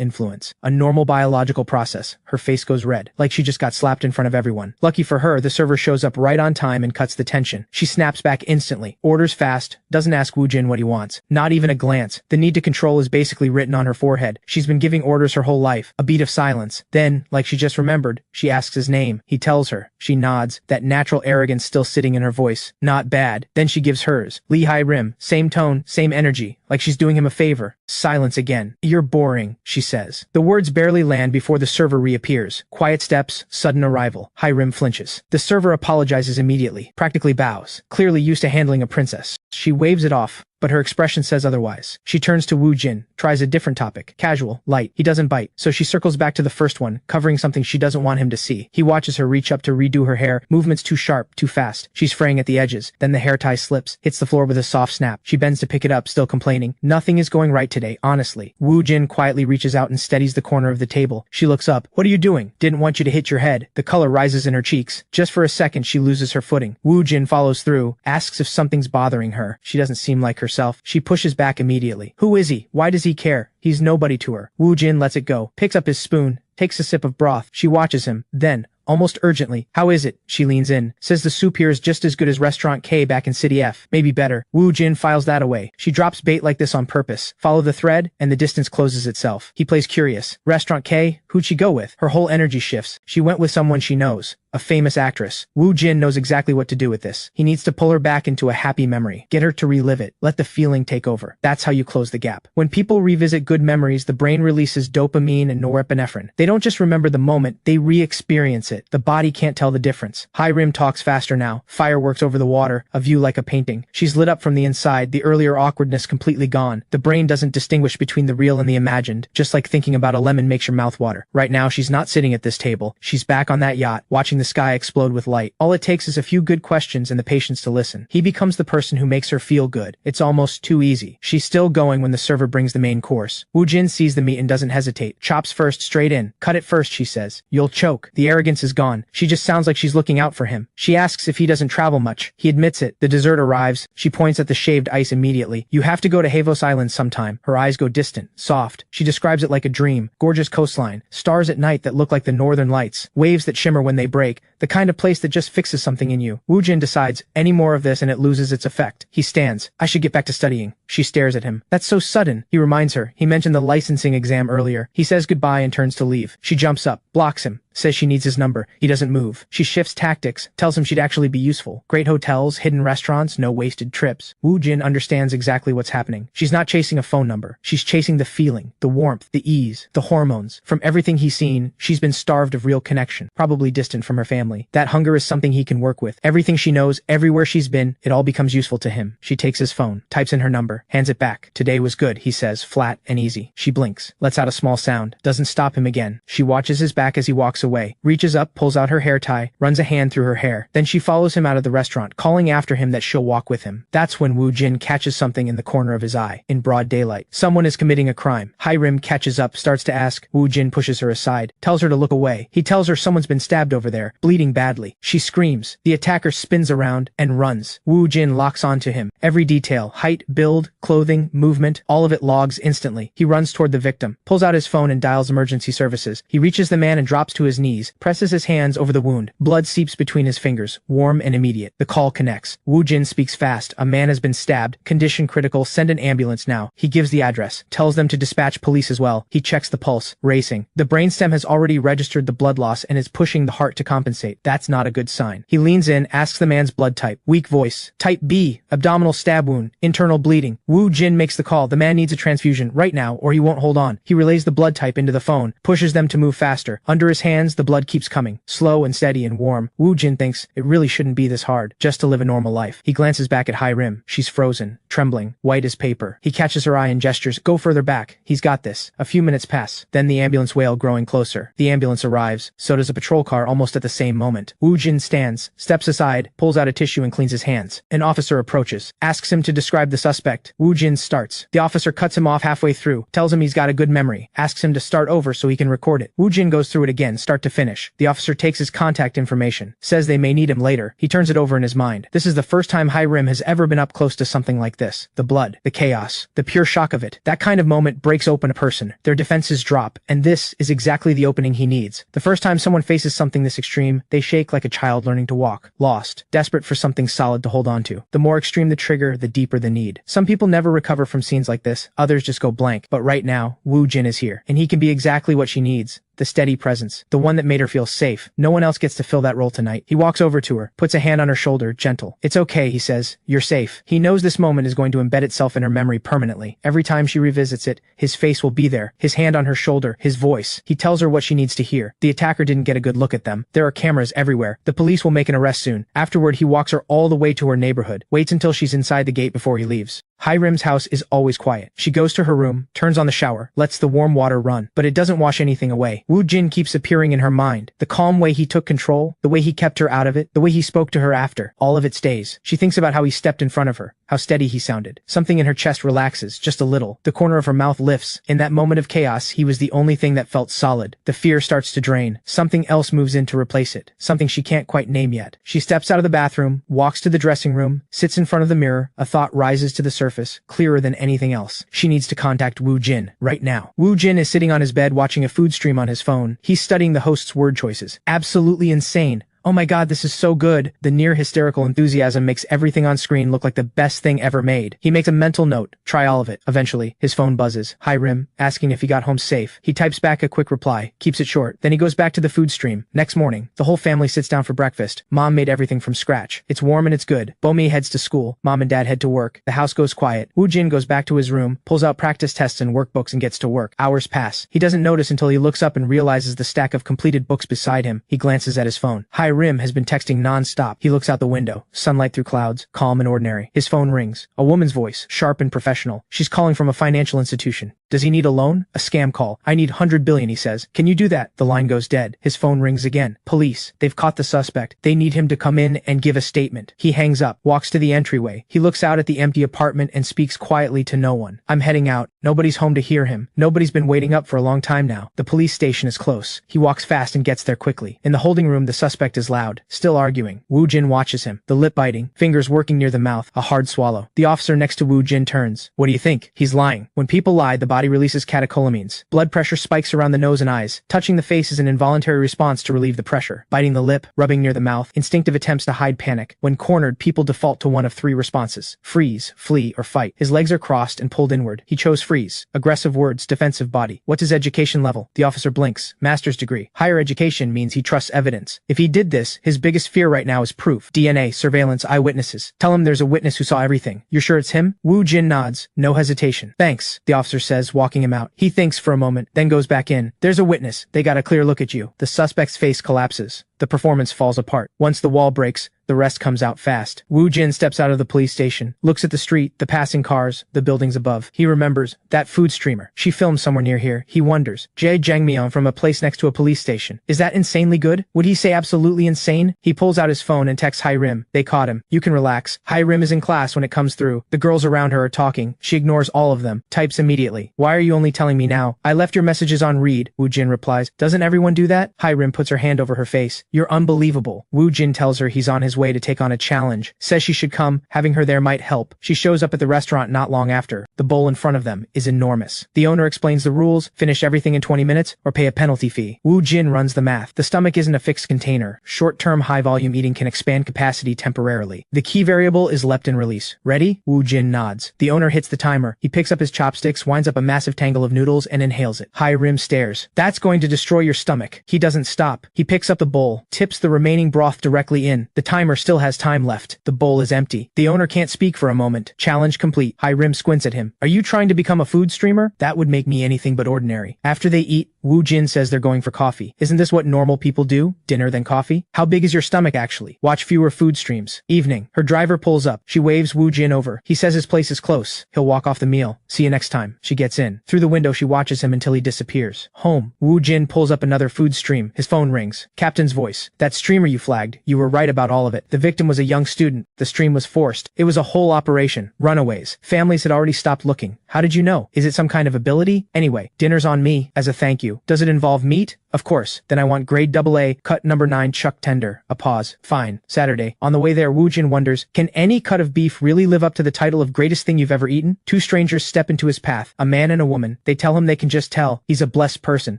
influence. A normal biological process. Her face goes red, like she just got slapped in front of everyone. Lucky for her, the server shows up right on time and cuts the tension. She snaps back instantly, orders fast, doesn't ask Woo-jin what he wants. Not even a glance. The need to control is basically written on her forehead. She's been giving orders her whole life. A beat of silence. Then, like she just remembered, she asks his name. He tells her. She nods, that natural arrogance still sitting in her voice. Not bad. Then she gives hers. Lee Hai-rim. Same tone, same energy, like she's doing him a favor. Silence again. You're boring, she says. The words barely land before the server reappears. Quiet steps, sudden arrival. Hai-rim flinches. The server apologizes immediately, practically bows. Clearly used to handling a princess. She waves it off, but her expression says otherwise. She turns to Woo-jin, tries a different topic. Casual, light. He doesn't bite, so she circles back to the first one, covering something she doesn't want him to see. He watches her reach up to redo her hair, movements too sharp, too fast. She's fraying at the edges, then the hair tie slips, hits the floor with a soft snap. She bends to pick it up, still complaining. Nothing is going right today, honestly. Woo-jin quietly reaches out and steadies the corner of the table. She looks up. What are you doing? Didn't want you to hit your head. The color rises in her cheeks. Just for a second, she loses her footing. Woo-jin follows through, asks if something's bothering her. She doesn't seem like herself. She pushes back immediately. Who is he? Why does he care? He's nobody to her. Woo-jin lets it go, picks up his spoon, takes a sip of broth. She watches him. Then, almost urgently, how is it? She leans in, says the soup here is just as good as Restaurant K back in City F. Maybe better. Woo-jin files that away. She drops bait like this on purpose. Follow the thread, and the distance closes itself. He plays curious. Restaurant K? Who'd she go with? Her whole energy shifts. She went with someone she knows. A famous actress. Woo-jin knows exactly what to do with this. He needs to pull her back into a happy memory. Get her to relive it. Let the feeling take over. That's how you close the gap. When people revisit good memories, the brain releases dopamine and norepinephrine. They don't just remember the moment, they re-experience it. The body can't tell the difference. Hai-rim talks faster now. Fireworks over the water, a view like a painting. She's lit up from the inside, the earlier awkwardness completely gone. The brain doesn't distinguish between the real and the imagined, just like thinking about a lemon makes your mouth water. Right now, she's not sitting at this table. She's back on that yacht, watching the sky explode with light. All it takes is a few good questions and the patience to listen. He becomes the person who makes her feel good. It's almost too easy. She's still going when the server brings the main course. Woo-jin sees the meat and doesn't hesitate. Chops first, straight in. Cut it first, she says. You'll choke. The arrogance is gone. She just sounds like she's looking out for him. She asks if he doesn't travel much. He admits it. The dessert arrives. She points at the shaved ice immediately. You have to go to Havos Island sometime. Her eyes go distant, soft. She describes it like a dream. Gorgeous coastline. Stars at night that look like the northern lights. Waves that shimmer when they break. The kind of place that just fixes something in you. Woo-jin decides, any more of this and it loses its effect. He stands. I should get back to studying. She stares at him. That's so sudden. He reminds her. He mentioned the licensing exam earlier. He says goodbye and turns to leave. She jumps up, blocks him. Says she needs his number. He doesn't move. She shifts tactics, tells him she'd actually be useful. Great hotels, hidden restaurants, no wasted trips. Woo-jin understands exactly what's happening. She's not chasing a phone number. She's chasing the feeling, the warmth, the ease, the hormones. From everything he's seen, she's been starved of real connection, probably distant from her family. That hunger is something he can work with. Everything she knows, everywhere she's been, it all becomes useful to him. She takes his phone, types in her number, hands it back. Today was good, he says, flat and easy. She blinks, lets out a small sound, doesn't stop him again. She watches his back as he walks away, reaches up, pulls out her hair tie, runs a hand through her hair. Then she follows him out of the restaurant, calling after him that she'll walk with him. That's when Woo-jin catches something in the corner of his eye, in broad daylight. Someone is committing a crime. Hai-rim catches up, starts to ask. Woo-jin pushes her aside, tells her to look away. He tells her someone's been stabbed over there, bleeding badly. She screams. The attacker spins around and runs. Woo-jin locks onto him. Every detail, height, build, clothing, movement, all of it logs instantly. He runs toward the victim, pulls out his phone and dials emergency services. He reaches the man and drops to his knees, presses his hands over the wound. Blood seeps between his fingers, warm and immediate. The call connects. Woo-jin speaks fast. A man has been stabbed. Condition critical. Send an ambulance now. He gives the address, tells them to dispatch police as well. He checks the pulse, racing. The brainstem has already registered the blood loss and is pushing the heart to compensate. That's not a good sign. He leans in, asks the man's blood type. Weak voice. Type B. Abdominal stab wound. Internal bleeding. bleeding. Woo-jin makes the call. The man needs a transfusion right now or he won't hold on. He relays the blood type into the phone, pushes them to move faster. Under his hands, the blood keeps coming, slow and steady and warm. Woo-jin thinks it really shouldn't be this hard, just to live a normal life. He glances back at Hi-rim. She's frozen, trembling, white as paper. He catches her eye and gestures, go further back. He's got this. A few minutes pass, then the ambulance wail growing closer. The ambulance arrives, so does a patrol car almost at the same moment. Woo-jin stands, steps aside, pulls out a tissue and cleans his hands. An officer approaches, asks him to describe the suspect. Woo-jin starts. The officer cuts him off halfway through, tells him he's got a good memory, asks him to start over so he can record it. Woo-jin goes through it again, start to finish. The officer takes his contact information, says they may need him later. He turns it over in his mind. This is the first time Hi-rim has ever been up close to something like this. The blood, the chaos, the pure shock of it. That kind of moment breaks open a person. Their defenses drop, and this is exactly the opening he needs. The first time someone faces something this extreme, they shake like a child learning to walk, lost, desperate for something solid to hold on to. The more extreme the trigger, the deeper the need. Some people never recover from scenes like this, others just go blank. But right now, Woo-jin is here, and he can be exactly what she needs. The steady presence, the one that made her feel safe. No one else gets to fill that role tonight. He walks over to her, puts a hand on her shoulder, gentle. It's okay, he says. You're safe. He knows this moment is going to embed itself in her memory permanently. Every time she revisits it, his face will be there, his hand on her shoulder, his voice. He tells her what she needs to hear. The attacker didn't get a good look at them. There are cameras everywhere. The police will make an arrest soon. Afterward, he walks her all the way to her neighborhood, waits until she's inside the gate before he leaves. Hi-rim's house is always quiet. She goes to her room, turns on the shower, lets the warm water run, but it doesn't wash anything away. Woo-jin keeps appearing in her mind. The calm way he took control, the way he kept her out of it, the way he spoke to her after. All of it stays. She thinks about how he stepped in front of her, how steady he sounded. Something in her chest relaxes, just a little. The corner of her mouth lifts. In that moment of chaos, he was the only thing that felt solid. The fear starts to drain. Something else moves in to replace it. Something she can't quite name yet. She steps out of the bathroom, walks to the dressing room, sits in front of the mirror. A thought rises to the surface, clearer than anything else. She needs to contact Woo-jin, right now. Woo-jin is sitting on his bed watching a food stream on his phone. He's studying the host's word choices. Absolutely insane. Oh my god, this is so good. The near hysterical enthusiasm makes everything on screen look like the best thing ever made. He makes a mental note. Try all of it. Eventually, his phone buzzes. Hi-rim, asking if he got home safe. He types back a quick reply, keeps it short. Then he goes back to the food stream. Next morning, the whole family sits down for breakfast. Mom made everything from scratch. It's warm and it's good. Bomi heads to school. Mom and dad head to work. The house goes quiet. Woo-jin goes back to his room, pulls out practice tests and workbooks and gets to work. Hours pass. He doesn't notice until he looks up and realizes the stack of completed books beside him. He glances at his phone. Hi-rim has been texting non-stop. He looks out the window. Sunlight through clouds, calm and ordinary. His phone rings. A woman's voice, sharp and professional. She's calling from a financial institution. Does he need a loan? A scam call. I need 100 billion, he says. Can you do that? The line goes dead. His phone rings again. Police. They've caught the suspect. They need him to come in and give a statement. He hangs up, walks to the entryway. He looks out at the empty apartment and speaks quietly to no one. I'm heading out. Nobody's home to hear him. Nobody's been waiting up for a long time now. The police station is close. He walks fast and gets there quickly. In the holding room, the suspect is loud, still arguing. Woo-jin watches him, the lip biting, fingers working near the mouth, a hard swallow. The officer next to Woo-jin turns. What do you think? He's lying. When people lie, the body releases catecholamines. Blood pressure spikes around the nose and eyes. Touching the face is an involuntary response to relieve the pressure. Biting the lip, rubbing near the mouth, instinctive attempts to hide panic. When cornered, people default to one of three responses: freeze, flee, or fight. His legs are crossed and pulled inward. He chose freeze. Aggressive words, defensive body. What's his education level? The officer blinks. Master's degree. Higher education means he trusts evidence. If he did this, his biggest fear right now is proof. DNA, surveillance, eyewitnesses. Tell him there's a witness who saw everything. You're sure it's him? Woo-jin nods. No hesitation. Thanks, the officer says, walking him out. He thinks for a moment, then goes back in. There's a witness. They got a clear look at you. The suspect's face collapses. The performance falls apart. Once the wall breaks, the rest comes out fast. Woo-jin steps out of the police station, looks at the street, the passing cars, the buildings above. He remembers that food streamer. She filmed somewhere near here. He wonders. Jae Jangmyeon from a place next to a police station. Is that insanely good? Would he say absolutely insane? He pulls out his phone and texts Hi-rim. They caught him. You can relax. Hi-rim is in class when it comes through. The girls around her are talking. She ignores all of them. Types immediately. Why are you only telling me now? I left your messages on read. Woo-jin replies. Doesn't everyone do that? Hi-rim puts her hand over her face. You're unbelievable. Woo-jin tells her he's on his way to take on a challenge. Says she should come. Having her there might help. She shows up at the restaurant not long after. The bowl in front of them is enormous. The owner explains the rules. Finish everything in 20 minutes or pay a penalty fee. Woo-jin runs the math. The stomach isn't a fixed container. Short-term high-volume eating can expand capacity temporarily. The key variable is leptin release. Ready? Woo-jin nods. The owner hits the timer. He picks up his chopsticks, winds up a massive tangle of noodles, and inhales it. Hi-rim stares. That's going to destroy your stomach. He doesn't stop. He picks up the bowl, tips the remaining broth directly in. The timer timer still has time left. The bowl is empty. The owner can't speak for a moment. Challenge complete. High Rim squints at him. Are you trying to become a food streamer? That would make me anything but ordinary. After they eat, Woo-jin says they're going for coffee. Isn't this what normal people do? Dinner then coffee? How big is your stomach actually? Watch fewer food streams. Evening. Her driver pulls up. She waves Woo-jin over. He says his place is close. He'll walk off the meal. See you next time. She gets in. Through the window she watches him until he disappears. Home. Woo-jin pulls up another food stream. His phone rings. Captain's voice. That streamer you flagged. You were right about all of it. The victim was a young student. The stream was forced. It was a whole operation. Runaways. Families had already stopped looking. How did you know? Is it some kind of ability? Anyway, dinner's on me, as a thank you. Does it involve meat? Of course. Then I want grade AA, cut number 9 chuck tender. A pause. Fine. Saturday. On the way there, Woo-jin wonders, can any cut of beef really live up to the title of greatest thing you've ever eaten? Two strangers step into his path, a man and a woman. They tell him they can just tell. He's a blessed person.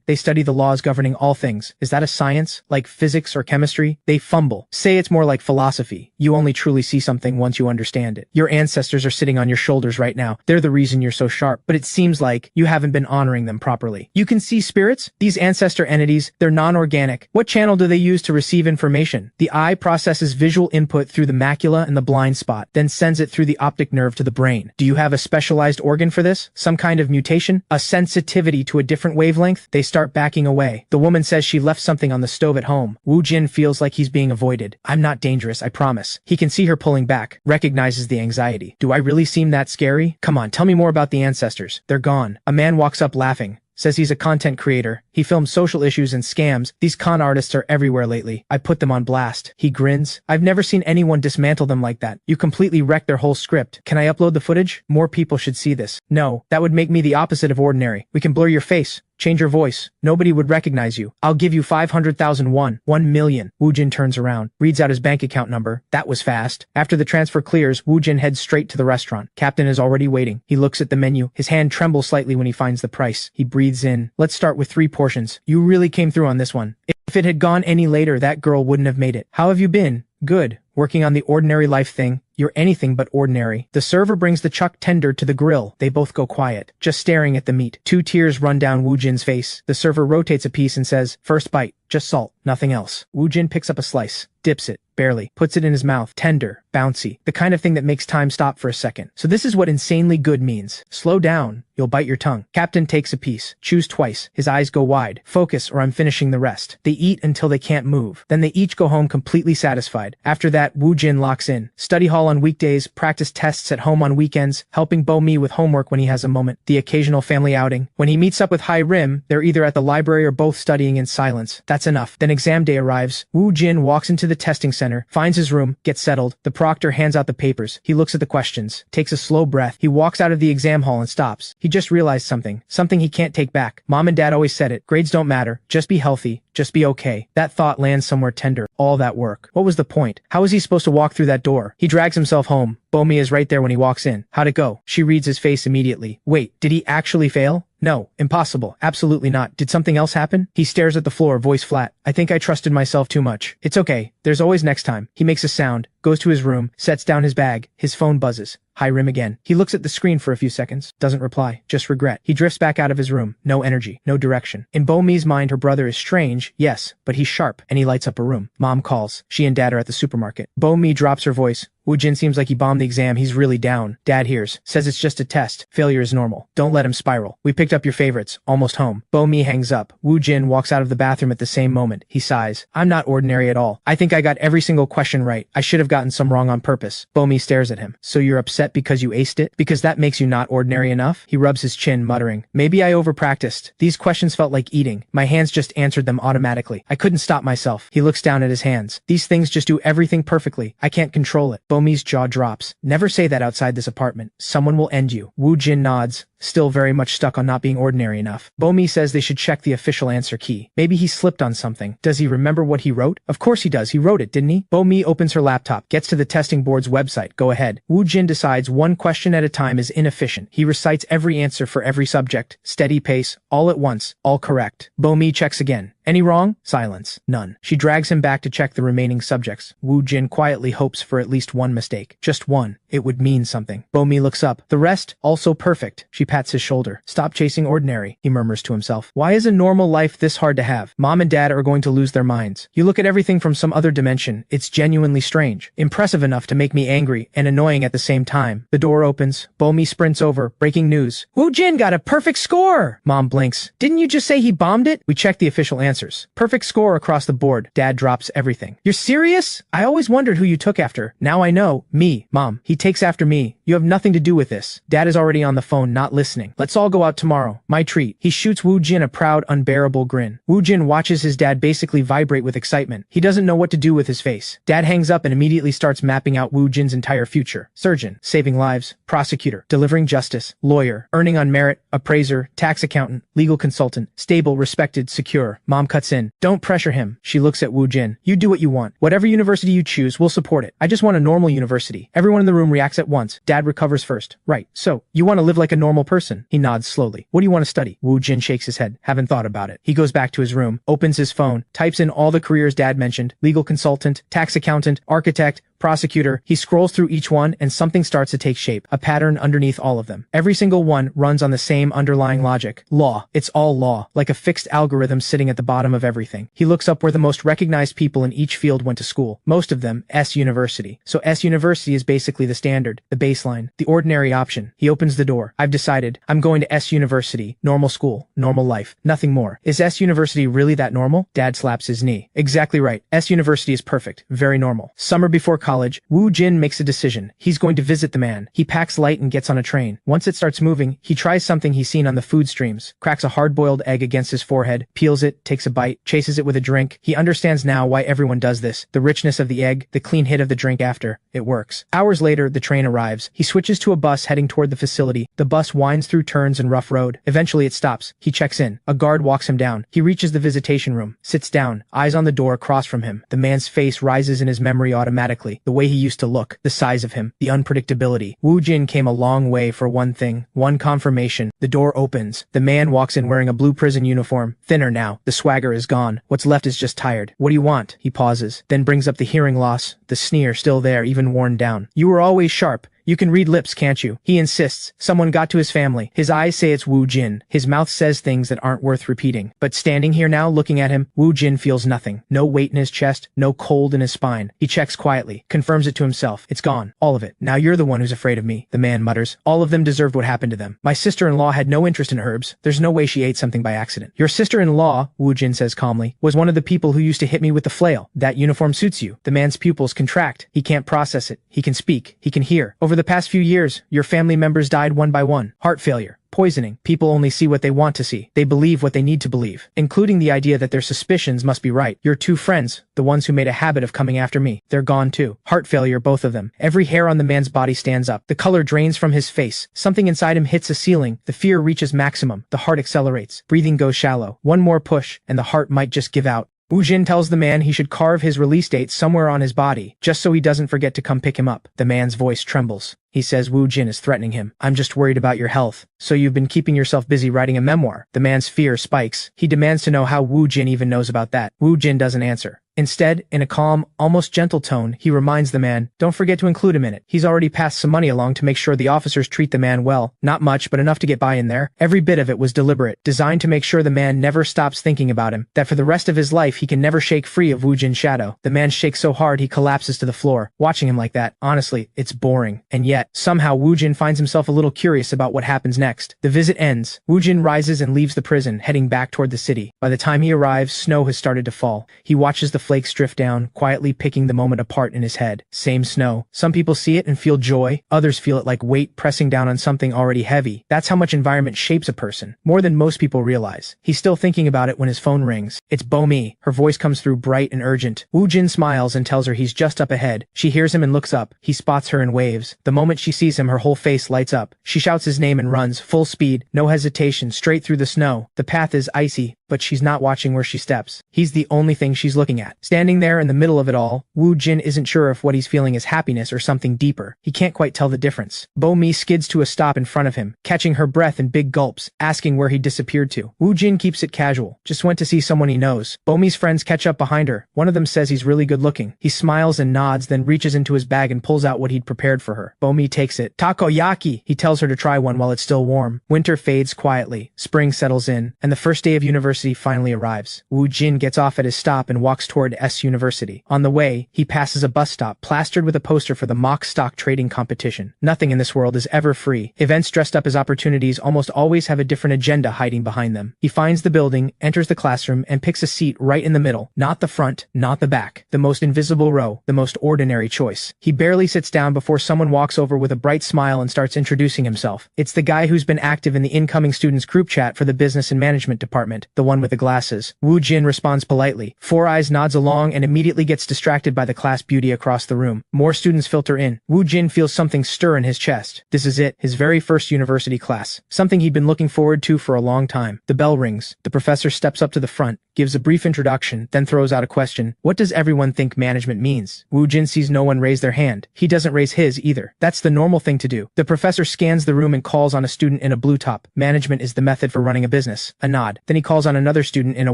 They study the laws governing all things. Is that a science? Like physics or chemistry? They fumble. Say it's more like philosophy. You only truly see something once you understand it. Your ancestors are sitting on your shoulders right now. They're the reason you're so sharp, but it seems like you haven't been honoring them properly. You can see spirits? These ancestor entities, they're non-organic. What channel do they use to receive information? The eye processes visual input through the macula and the blind spot, then sends it through the optic nerve to the brain. Do you have a specialized organ for this? Some kind of mutation? A sensitivity to a different wavelength? They start backing away. The woman says she left something on the stove at home. Woo-jin feels like he's being avoided. I'm not dangerous, I promise. He can see her pulling back, recognizes the anxiety. Do I really seem that scary? Come on, tell me more about the ancestors. They're gone. A man walks up laughing. Says he's a content creator. He films social issues and scams. These con artists are everywhere lately. I put them on blast. He grins. I've never seen anyone dismantle them like that. You completely wrecked their whole script. Can I upload the footage? More people should see this. No, that would make me the opposite of ordinary. We can blur your face. Change your voice. Nobody would recognize you. I'll give you 500,000 won. 1 million. Woo-jin turns around, reads out his bank account number. That was fast. After the transfer clears, Woo-jin heads straight to the restaurant. Captain is already waiting. He looks at the menu. His hand trembles slightly when he finds the price. He breathes in. Let's start with 3 portions. You really came through on this one. If it had gone any later, that girl wouldn't have made it. How have you been? Good. Working on the ordinary life thing. You're anything but ordinary. The server brings the chuck tender to the grill. They both go quiet, just staring at the meat. 2 tears run down Woo-jin's face. The server rotates a piece and says, first bite, just salt, nothing else. Woo-jin picks up a slice, dips it, barely, puts it in his mouth. Tender, bouncy, the kind of thing that makes time stop for a second. So this is what insanely good means. Slow down, you'll bite your tongue. Captain takes a piece, chews twice. His eyes go wide. Focus or I'm finishing the rest. They eat until they can't move. Then they each go home completely satisfied. After that, Woo-jin locks in. Study hall on weekdays, practice tests at home on weekends, helping Bo-mi with homework when he has a moment, the occasional family outing. When he meets up with High Rim, they're either at the library or both studying in silence. That's enough. Then exam day arrives. Woo-jin walks into the testing center, finds his room, gets settled. The proctor hands out the papers. He looks at the questions, takes a slow breath. He walks out of the exam hall and stops. He just realized something he can't take back. Mom and dad always said it. Grades don't matter. Just be healthy. Just be okay. That thought lands somewhere tender. All that work. What was the point? How is he supposed to walk through that door? He drags himself home. Bo-mi is right there when he walks in. How'd it go? She reads his face immediately. Wait, did he actually fail? No, impossible. Absolutely not. Did something else happen? He stares at the floor, voice flat. I think I trusted myself too much. It's okay. There's always next time. He makes a sound, goes to his room, sets down his bag. His phone buzzes. High Rim again. He looks at the screen for a few seconds. Doesn't reply. Just regret. He drifts back out of his room. No energy. No direction. In Bo-mi's mind, her brother is strange, yes, but he's sharp, and he lights up a room. Mom calls. She and Dad are at the supermarket. Bo-mi drops her voice. Woo-jin seems like he bombed the exam. He's really down. Dad hears. Says it's just a test. Failure is normal. Don't let him spiral. We picked up your favorites. Almost home. Bo-mi hangs up. Woo-jin walks out of the bathroom at the same moment. He sighs. I'm not ordinary at all. I think I got every single question right. I should have gotten some wrong on purpose. Bo-mi stares at him. So you're upset because you aced it? Because that makes you not ordinary enough? He rubs his chin, muttering. Maybe I overpracticed. These questions felt like eating. My hands just answered them automatically. I couldn't stop myself. He looks down at his hands. These things just do everything perfectly. I can't control it. Bo-mi's jaw drops. Never say that outside this apartment. Someone will end you. Woo-jin nods, still very much stuck on not being ordinary enough. Bo-mi says they should check the official answer key. Maybe he slipped on something. Does he remember what he wrote? Of course he does. He wrote it, didn't he? Bo-mi opens her laptop, gets to the testing board's website. Go ahead. Woo-jin decides one question at a time is inefficient. He recites every answer for every subject. Steady pace, all at once, all correct. Bo-mi checks again. Any wrong? Silence. None. She drags him back to check the remaining subjects. Woo-jin quietly hopes for at least one mistake. Just one. it would mean something. Bo-mi looks up. The rest, also perfect. She pats his shoulder. Stop chasing ordinary, he murmurs to himself. Why is a normal life this hard to have? Mom and dad are going to lose their minds. You look at everything from some other dimension. It's genuinely strange. Impressive enough to make me angry and annoying at the same time. The door opens. Bo-mi sprints over. Breaking news. Woo-jin got a perfect score! Mom blinks. Didn't you just say he bombed it? We check the official answers. Perfect score across the board. Dad drops everything. You're serious? I always wondered who you took after. Now I know. Me. Mom. He takes after me. You have nothing to do with this. Dad is already on the phone, not listening. Let's all go out tomorrow. My treat. He shoots Woo-jin a proud, unbearable grin. Woo-jin watches his dad basically vibrate with excitement. He doesn't know what to do with his face. Dad hangs up and immediately starts mapping out Woo-jin's entire future. Surgeon. Saving lives. Prosecutor. Delivering justice. Lawyer. Earning on merit. Appraiser. Tax accountant. Legal consultant. Stable, respected, secure. Mom cuts in. Don't pressure him. She looks at Woo-jin. You do what you want. Whatever university you choose, we'll support it. I just want a normal university. Everyone in the room reacts at once. Dad recovers first. Right. So, you want to live like a normal person? He nods slowly. What do you want to study? Woo-jin shakes his head. Haven't thought about it. He goes back to his room, opens his phone, types in all the careers Dad mentioned. Legal consultant, tax accountant, architect, prosecutor. He scrolls through each one and something starts to take shape, a pattern underneath all of them. Every single one runs on the same underlying logic. Law. It's all law, like a fixed algorithm sitting at the bottom of everything. He looks up where the most recognized people in each field went to school. Most of them, S University. So S University is basically the standard, the baseline, the ordinary option. He opens the door. I've decided. I'm going to S University. Normal school. Normal life. Nothing more. Is S University really that normal? Dad slaps his knee. Exactly right. S University is perfect. Very normal. Summer before college, Woo-jin makes a decision. He's going to visit the man. He packs light and gets on a train. Once it starts moving, he tries something he's seen on the food streams, cracks a hard-boiled egg against his forehead, peels it, takes a bite, chases it with a drink. He understands now why everyone does this. The richness of the egg, the clean hit of the drink after. It works. Hours later, the train arrives. He switches to a bus heading toward the facility. The bus winds through turns and rough road. Eventually it stops. He checks in. A guard walks him down. He reaches the visitation room, sits down, eyes on the door across from him. The man's face rises in his memory automatically. The way he used to look, the size of him, the unpredictability. Woo-jin came a long way for one thing, one confirmation. The door opens. The man walks in wearing a blue prison uniform. Thinner now. The swagger is gone. What's left is just tired. What do you want? He pauses, then brings up the hearing loss, the sneer still there, even worn down. You were always sharp. You can read lips, can't you? He insists. Someone got to his family. His eyes say it's Woo-jin. His mouth says things that aren't worth repeating. But standing here now, looking at him, Woo-jin feels nothing. No weight in his chest, no cold in his spine. He checks quietly, confirms it to himself. It's gone. All of it. Now you're the one who's afraid of me, the man mutters. All of them deserved what happened to them. My sister-in-law had no interest in herbs. There's no way she ate something by accident. Your sister-in-law, Woo-jin says calmly, was one of the people who used to hit me with the flail. That uniform suits you. The man's pupils contract. He can't process it. He can speak. He can hear. Over the past few years, your family members died one by one. Heart failure. Poisoning. People only see what they want to see. They believe what they need to believe, including the idea that their suspicions must be right. Your two friends, the ones who made a habit of coming after me, they're gone too. Heart failure, both of them. Every hair on the man's body stands up. The color drains from his face. Something inside him hits a ceiling. The fear reaches maximum. The heart accelerates. Breathing goes shallow. One more push, and the heart might just give out. Woo-jin tells the man he should carve his release date somewhere on his body, just so he doesn't forget to come pick him up. The man's voice trembles. He says Woo-jin is threatening him. I'm just worried about your health. So you've been keeping yourself busy writing a memoir. The man's fear spikes. He demands to know how Woo-jin even knows about that. Woo-jin doesn't answer. Instead, in a calm, almost gentle tone, he reminds the man, don't forget to include him in it. He's already passed some money along to make sure the officers treat the man well. Not much, but enough to get by in there. Every bit of it was deliberate, designed to make sure the man never stops thinking about him, that for the rest of his life he can never shake free of Woo-jin's shadow. The man shakes so hard he collapses to the floor. Watching him like that, honestly, it's boring. And yet, somehow Woo-jin finds himself a little curious about what happens next. The visit ends. Woo-jin rises and leaves the prison, heading back toward the city. By the time he arrives, snow has started to fall. He watches the flakes drift down, quietly picking the moment apart in his head. Same snow. Some people see it and feel joy. Others feel it like weight pressing down on something already heavy. That's how much environment shapes a person, more than most people realize. He's still thinking about it when his phone rings. It's Bo-mi. Her voice comes through bright and urgent. Woo-jin smiles and tells her he's just up ahead. She hears him and looks up. He spots her and waves. The moment she sees him, her whole face lights up. She shouts his name and runs, full speed, no hesitation, straight through the snow. The path is icy, but but she's not watching where she steps. He's the only thing she's looking at. Standing there in the middle of it all, Woo-jin isn't sure if what he's feeling is happiness or something deeper. He can't quite tell the difference. Bo-mi skids to a stop in front of him, catching her breath in big gulps, asking where he disappeared to. Woo-jin keeps it casual. Just went to see someone he knows. Bo-mi's friends catch up behind her. One of them says he's really good looking. He smiles and nods, then reaches into his bag and pulls out what he'd prepared for her. Bo-mi takes it. Takoyaki! He tells her to try one while it's still warm. Winter fades quietly. Spring settles in, and the first day of university finally arrives. Woo-jin gets off at his stop and walks toward S University. On the way, he passes a bus stop plastered with a poster for the mock stock trading competition. Nothing in this world is ever free. Events dressed up as opportunities almost always have a different agenda hiding behind them. He finds the building, enters the classroom, and picks a seat right in the middle. Not the front, not the back. The most invisible row, the most ordinary choice. He barely sits down before someone walks over with a bright smile and starts introducing himself. It's the guy who's been active in the incoming students group chat for the business and management department, the one with the glasses. Woo-jin responds politely. Four Eyes nods along and immediately gets distracted by the class beauty across the room. More students filter in. Woo-jin feels something stir in his chest. This is it, his very first university class. Something he'd been looking forward to for a long time. The bell rings. The professor steps up to the front, gives a brief introduction, then throws out a question. What does everyone think management means? Woo-jin sees no one raise their hand. He doesn't raise his either. That's the normal thing to do. The professor scans the room and calls on a student in a blue top. Management is the method for running a business. A nod. Then he calls on another student in a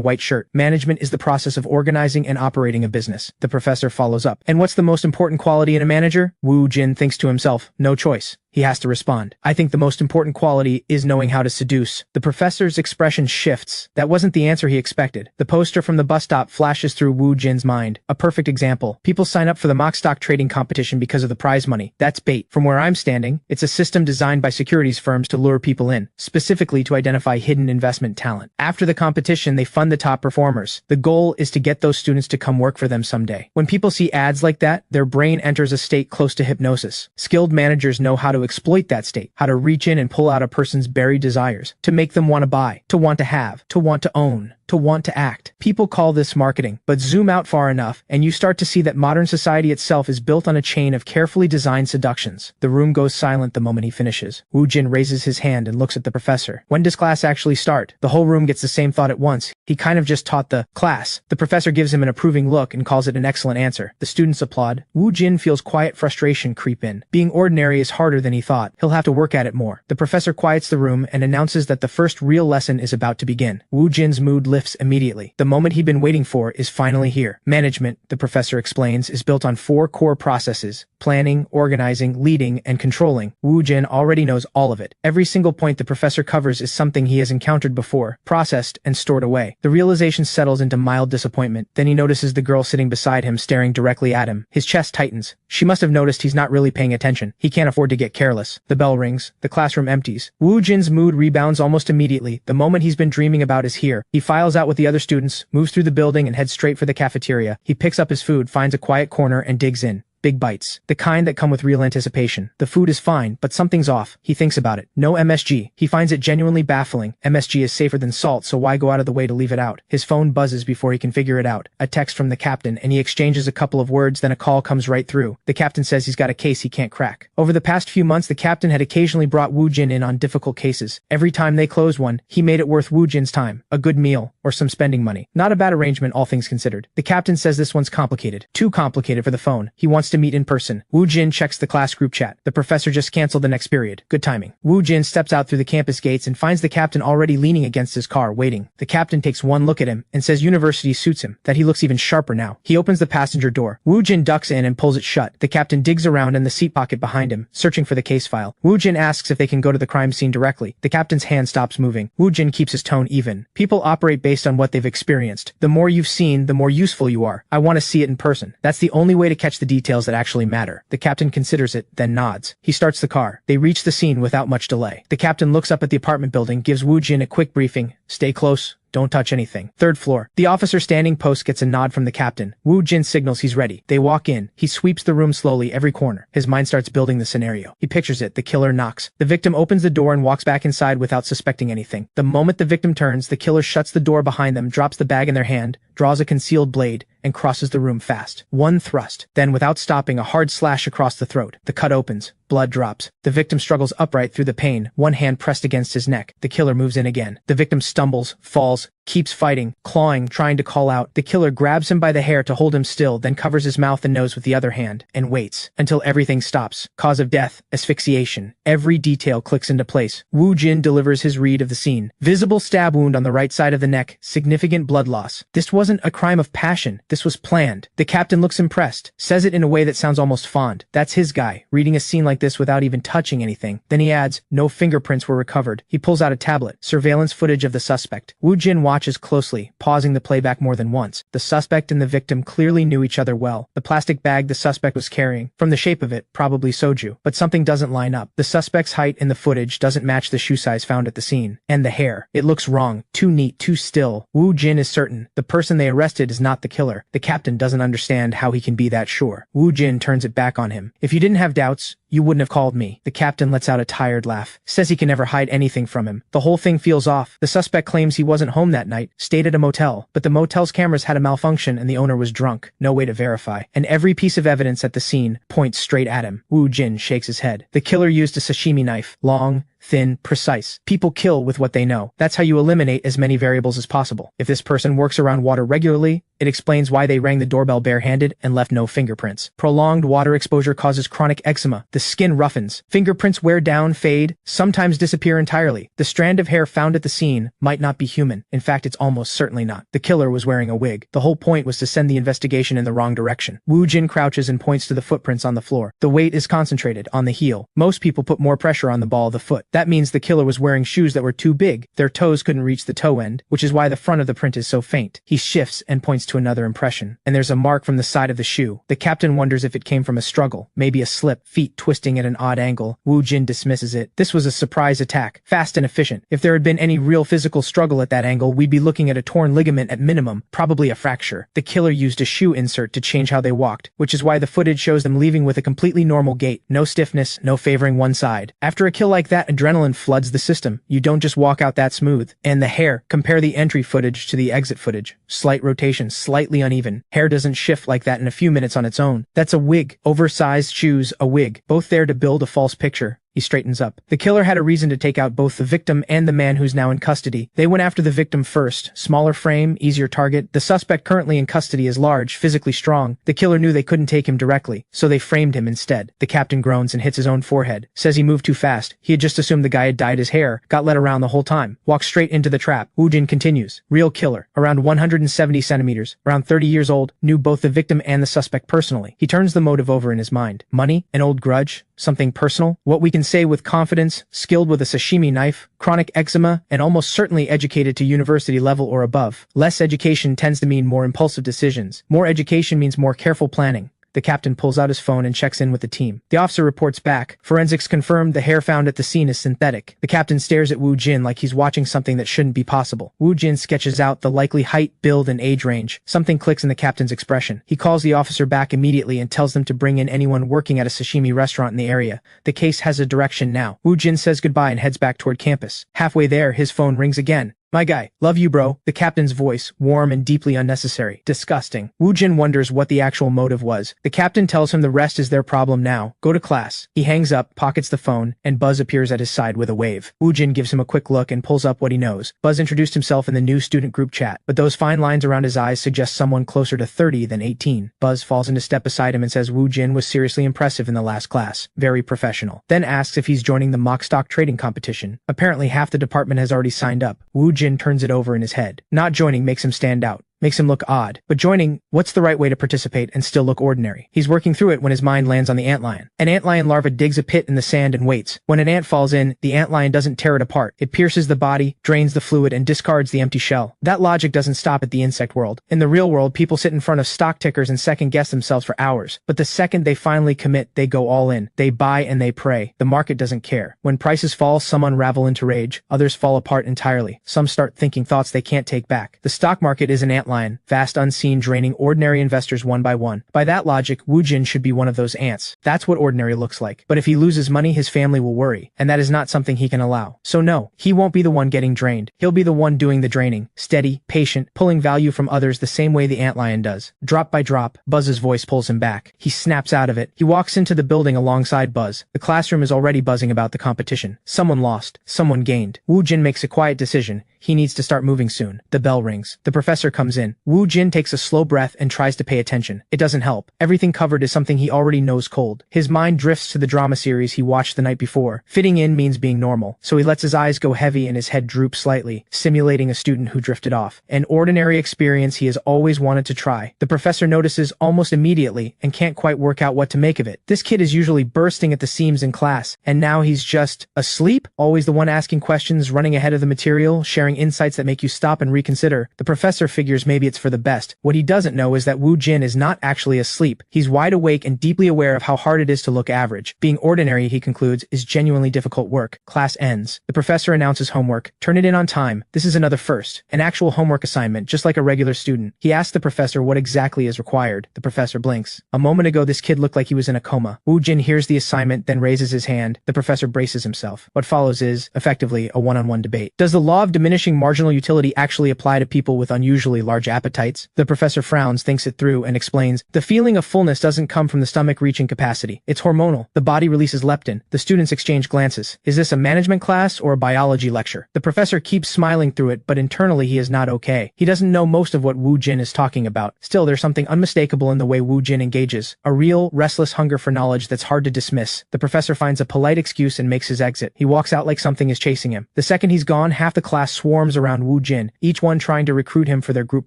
white shirt. Management is the process of organizing and operating a business. The professor follows up. And what's the most important quality in a manager? Woo-jin thinks to himself, no choice. He has to respond. I think the most important quality is knowing how to seduce. The professor's expression shifts. That wasn't the answer he expected. The poster from the bus stop flashes through Woo-jin's mind. A perfect example. People sign up for the mock stock trading competition because of the prize money. That's bait. From where I'm standing, it's a system designed by securities firms to lure people in, specifically to identify hidden investment talent. After the competition, they fund the top performers. The goal is to get those students to come work for them someday. When people see ads like that, their brain enters a state close to hypnosis. Skilled managers know how to exploit that state, how to reach in and pull out a person's buried desires, to make them want to buy, to want to have, to want to own, to want to act. People call this marketing, but zoom out far enough, and you start to see that modern society itself is built on a chain of carefully designed seductions. The room goes silent the moment he finishes. Woo-jin raises his hand and looks at the professor. When does class actually start? The whole room gets the same thought at once. He kind of just taught the class. The professor gives him an approving look and calls it an excellent answer. The students applaud. Woo-jin feels quiet frustration creep in. Being ordinary is harder than he thought. He'll have to work at it more. The professor quiets the room and announces that the first real lesson is about to begin. Woo-jin's mood lifts immediately. The moment he'd been waiting for is finally here. Management, the professor explains, is built on 4 core processes: planning, organizing, leading, and controlling. Woo-jin already knows all of it. Every single point the professor covers is something he has encountered before, processed, and stored away. The realization settles into mild disappointment. Then he notices the girl sitting beside him staring directly at him. His chest tightens. She must have noticed he's not really paying attention. He can't afford to get careless. The bell rings. The classroom empties. Woo-jin's mood rebounds almost immediately. The moment he's been dreaming about is here. He files out with the other students, moves through the building, and heads straight for the cafeteria. He picks up his food, finds a quiet corner, and digs in. Big bites. The kind that come with real anticipation. The food is fine, but something's off. He thinks about it. No MSG. He finds it genuinely baffling. MSG is safer than salt, so why go out of the way to leave it out? His phone buzzes before he can figure it out. A text from the captain, and he exchanges a couple of words, then a call comes right through. The captain says he's got a case he can't crack. Over the past few months, the captain had occasionally brought Woo-jin in on difficult cases. Every time they closed one, he made it worth Woo-jin's time. A good meal, or some spending money. Not a bad arrangement, all things considered. The captain says this one's complicated. Too complicated for the phone. He wants to meet in person. Woo-jin checks the class group chat. The professor just canceled the next period. Good timing. Woo-jin steps out through the campus gates and finds the captain already leaning against his car, waiting. The captain takes one look at him and says university suits him, that he looks even sharper now. He opens the passenger door. Woo-jin ducks in and pulls it shut. The captain digs around in the seat pocket behind him, searching for the case file. Woo-jin asks if they can go to the crime scene directly. The captain's hand stops moving. Woo-jin keeps his tone even. People operate based on what they've experienced. The more you've seen, the more useful you are. I want to see it in person. That's the only way to catch the details that actually matter. The captain considers it, then nods. He starts the car. They reach the scene without much delay. The captain looks up at the apartment building, gives Woo-jin a quick briefing. Stay close. Don't touch anything. 3rd floor. The officer standing post gets a nod from the captain. Woo-jin signals he's ready. They walk in. He sweeps the room slowly, every corner. His mind starts building the scenario. He pictures it. The killer knocks. The victim opens the door and walks back inside without suspecting anything. The moment the victim turns, the killer shuts the door behind them, drops the bag in their hand, draws a concealed blade, and crosses the room fast. One thrust. Then, without stopping, a hard slash across the throat. The cut opens. Blood drops. The victim struggles upright through the pain, one hand pressed against his neck. The killer moves in again. The victim stumbles, falls, keeps fighting, clawing, trying to call out. The killer grabs him by the hair to hold him still, then covers his mouth and nose with the other hand, and waits until everything stops. Cause of death, asphyxiation. Every detail clicks into place. Woo-jin delivers his read of the scene. Visible stab wound on the right side of the neck, significant blood loss. This wasn't a crime of passion, this was planned. The captain looks impressed, says it in a way that sounds almost fond. That's his guy, reading a scene like this without even touching anything. Then he adds, no fingerprints were recovered. He pulls out a tablet, surveillance footage of the suspect. Woo-jin watches closely, pausing the playback more than once. The suspect and the victim clearly knew each other well. The plastic bag the suspect was carrying, from the shape of it, probably soju. But something doesn't line up. The suspect's height in the footage doesn't match the shoe size found at the scene. And the hair. It looks wrong, too neat, too still. Woo-jin is certain the person they arrested is not the killer. The captain doesn't understand how he can be that sure. Woo-jin turns it back on him. If you didn't have doubts, you wouldn't have called me. The captain lets out a tired laugh. Says he can never hide anything from him. The whole thing feels off. The suspect claims he wasn't home that night, stayed at a motel, but the motel's cameras had a malfunction and the owner was drunk. No way to verify. And every piece of evidence at the scene points straight at him. Woo-jin shakes his head. The killer used a sashimi knife. Long, thin, precise. People kill with what they know. That's how you eliminate as many variables as possible. If this person works around water regularly, it explains why they rang the doorbell barehanded and left no fingerprints. Prolonged water exposure causes chronic eczema. The skin roughens. Fingerprints wear down, fade, sometimes disappear entirely. The strand of hair found at the scene might not be human. In fact, it's almost certainly not. The killer was wearing a wig. The whole point was to send the investigation in the wrong direction. Woo-jin crouches and points to the footprints on the floor. The weight is concentrated on the heel. Most people put more pressure on the ball of the foot. That means the killer was wearing shoes that were too big. Their toes couldn't reach the toe end, which is why the front of the print is so faint. He shifts and points to another impression. And there's a mark from the side of the shoe. The captain wonders if it came from a struggle, maybe a slip, feet twisting at an odd angle. Woo-jin dismisses it. This was a surprise attack, fast and efficient. If there had been any real physical struggle at that angle, we'd be looking at a torn ligament at minimum, probably a fracture. The killer used a shoe insert to change how they walked, which is why the footage shows them leaving with a completely normal gait. No stiffness, no favoring one side. After a kill like that, adrenaline floods the system. You don't just walk out that smooth. And the hair. Compare the entry footage to the exit footage. Slight rotation, slightly uneven. Hair doesn't shift like that in a few minutes on its own. That's a wig. Oversized shoes, a wig. Both there to build a false picture. He straightens up. The killer had a reason to take out both the victim and the man who's now in custody. They went after the victim first. Smaller frame, easier target. The suspect currently in custody is large, physically strong. The killer knew they couldn't take him directly, so they framed him instead. The captain groans and hits his own forehead. Says he moved too fast. He had just assumed the guy had dyed his hair, got led around the whole time. Walked straight into the trap. Woo-jin continues. Real killer. Around 170 centimeters. Around 30 years old. Knew both the victim and the suspect personally. He turns the motive over in his mind. Money? An old grudge? Something personal? What we can say with confidence, skilled with a sashimi knife, chronic eczema, and almost certainly educated to university level or above. Less education tends to mean more impulsive decisions. More education means more careful planning. The captain pulls out his phone and checks in with the team. The officer reports back. Forensics confirmed the hair found at the scene is synthetic. The captain stares at Woo-jin like he's watching something that shouldn't be possible. Woo-jin sketches out the likely height, build, and age range. Something clicks in the captain's expression. He calls the officer back immediately and tells them to bring in anyone working at a sashimi restaurant in the area. The case has a direction now. Woo-jin says goodbye and heads back toward campus. Halfway there, his phone rings again. My guy, love you bro. The captain's voice, warm and deeply unnecessary. Disgusting. Woo-jin wonders what the actual motive was. The captain tells him the rest is their problem now. Go to class. He hangs up, pockets the phone, and Buzz appears at his side with a wave. Woo-jin gives him a quick look and pulls up what he knows. Buzz introduced himself in the new student group chat, but those fine lines around his eyes suggest someone closer to 30 than 18. Buzz falls into step beside him and says Woo-jin was seriously impressive in the last class. Very professional. Then asks if he's joining the mock stock trading competition. Apparently half the department has already signed up. Woo-jin turns it over in his head. Not joining makes him stand out. Makes him look odd. But joining, what's the right way to participate and still look ordinary? He's working through it when his mind lands on the antlion. An antlion larva digs a pit in the sand and waits. When an ant falls in, the antlion doesn't tear it apart. It pierces the body, drains the fluid, and discards the empty shell. That logic doesn't stop at the insect world. In the real world, people sit in front of stock tickers and second-guess themselves for hours. But the second they finally commit, they go all in. They buy and they pray. The market doesn't care. When prices fall, some unravel into rage. Others fall apart entirely. Some start thinking thoughts they can't take back. The stock market is an antlion antlion, vast unseen draining ordinary investors one by one. By that logic, Woo-jin should be one of those ants. That's what ordinary looks like. But if he loses money, his family will worry, and that is not something he can allow. So no, he won't be the one getting drained. He'll be the one doing the draining, steady, patient, pulling value from others the same way the antlion does. Drop by drop, Buzz's voice pulls him back. He snaps out of it. He walks into the building alongside Buzz. The classroom is already buzzing about the competition. Someone lost. Someone gained. Woo-jin makes a quiet decision. He needs to start moving soon. The bell rings. The professor comes in. Woo-jin takes a slow breath and tries to pay attention. It doesn't help. Everything covered is something he already knows cold. His mind drifts to the drama series he watched the night before. Fitting in means being normal, so he lets his eyes go heavy and his head droop slightly, simulating a student who drifted off. An ordinary experience he has always wanted to try. The professor notices almost immediately and can't quite work out what to make of it. This kid is usually bursting at the seams in class, and now he's just asleep? Always the one asking questions, running ahead of the material, sharing insights that make you stop and reconsider. The professor figures maybe it's for the best. What he doesn't know is that Woo-jin is not actually asleep. He's wide awake and deeply aware of how hard it is to look average. Being ordinary, he concludes, is genuinely difficult work. Class ends. The professor announces homework. Turn it in on time. This is another first. An actual homework assignment, just like a regular student. He asks the professor what exactly is required. The professor blinks. A moment ago, this kid looked like he was in a coma. Woo-jin hears the assignment, then raises his hand. The professor braces himself. What follows is, effectively, a one-on-one debate. Does the law of diminishing marginal utility actually apply to people with unusually large appetites? The professor frowns, thinks it through, and explains, the feeling of fullness doesn't come from the stomach reaching capacity. It's hormonal. The body releases leptin. The students exchange glances. Is this a management class or a biology lecture? The professor keeps smiling through it, but internally he is not okay. He doesn't know most of what Woo-jin is talking about. Still, there's something unmistakable in the way Woo-jin engages. A real, restless hunger for knowledge that's hard to dismiss. The professor finds a polite excuse and makes his exit. He walks out like something is chasing him. The second he's gone, half the class swarms around Woo-jin, each one trying to recruit him for their group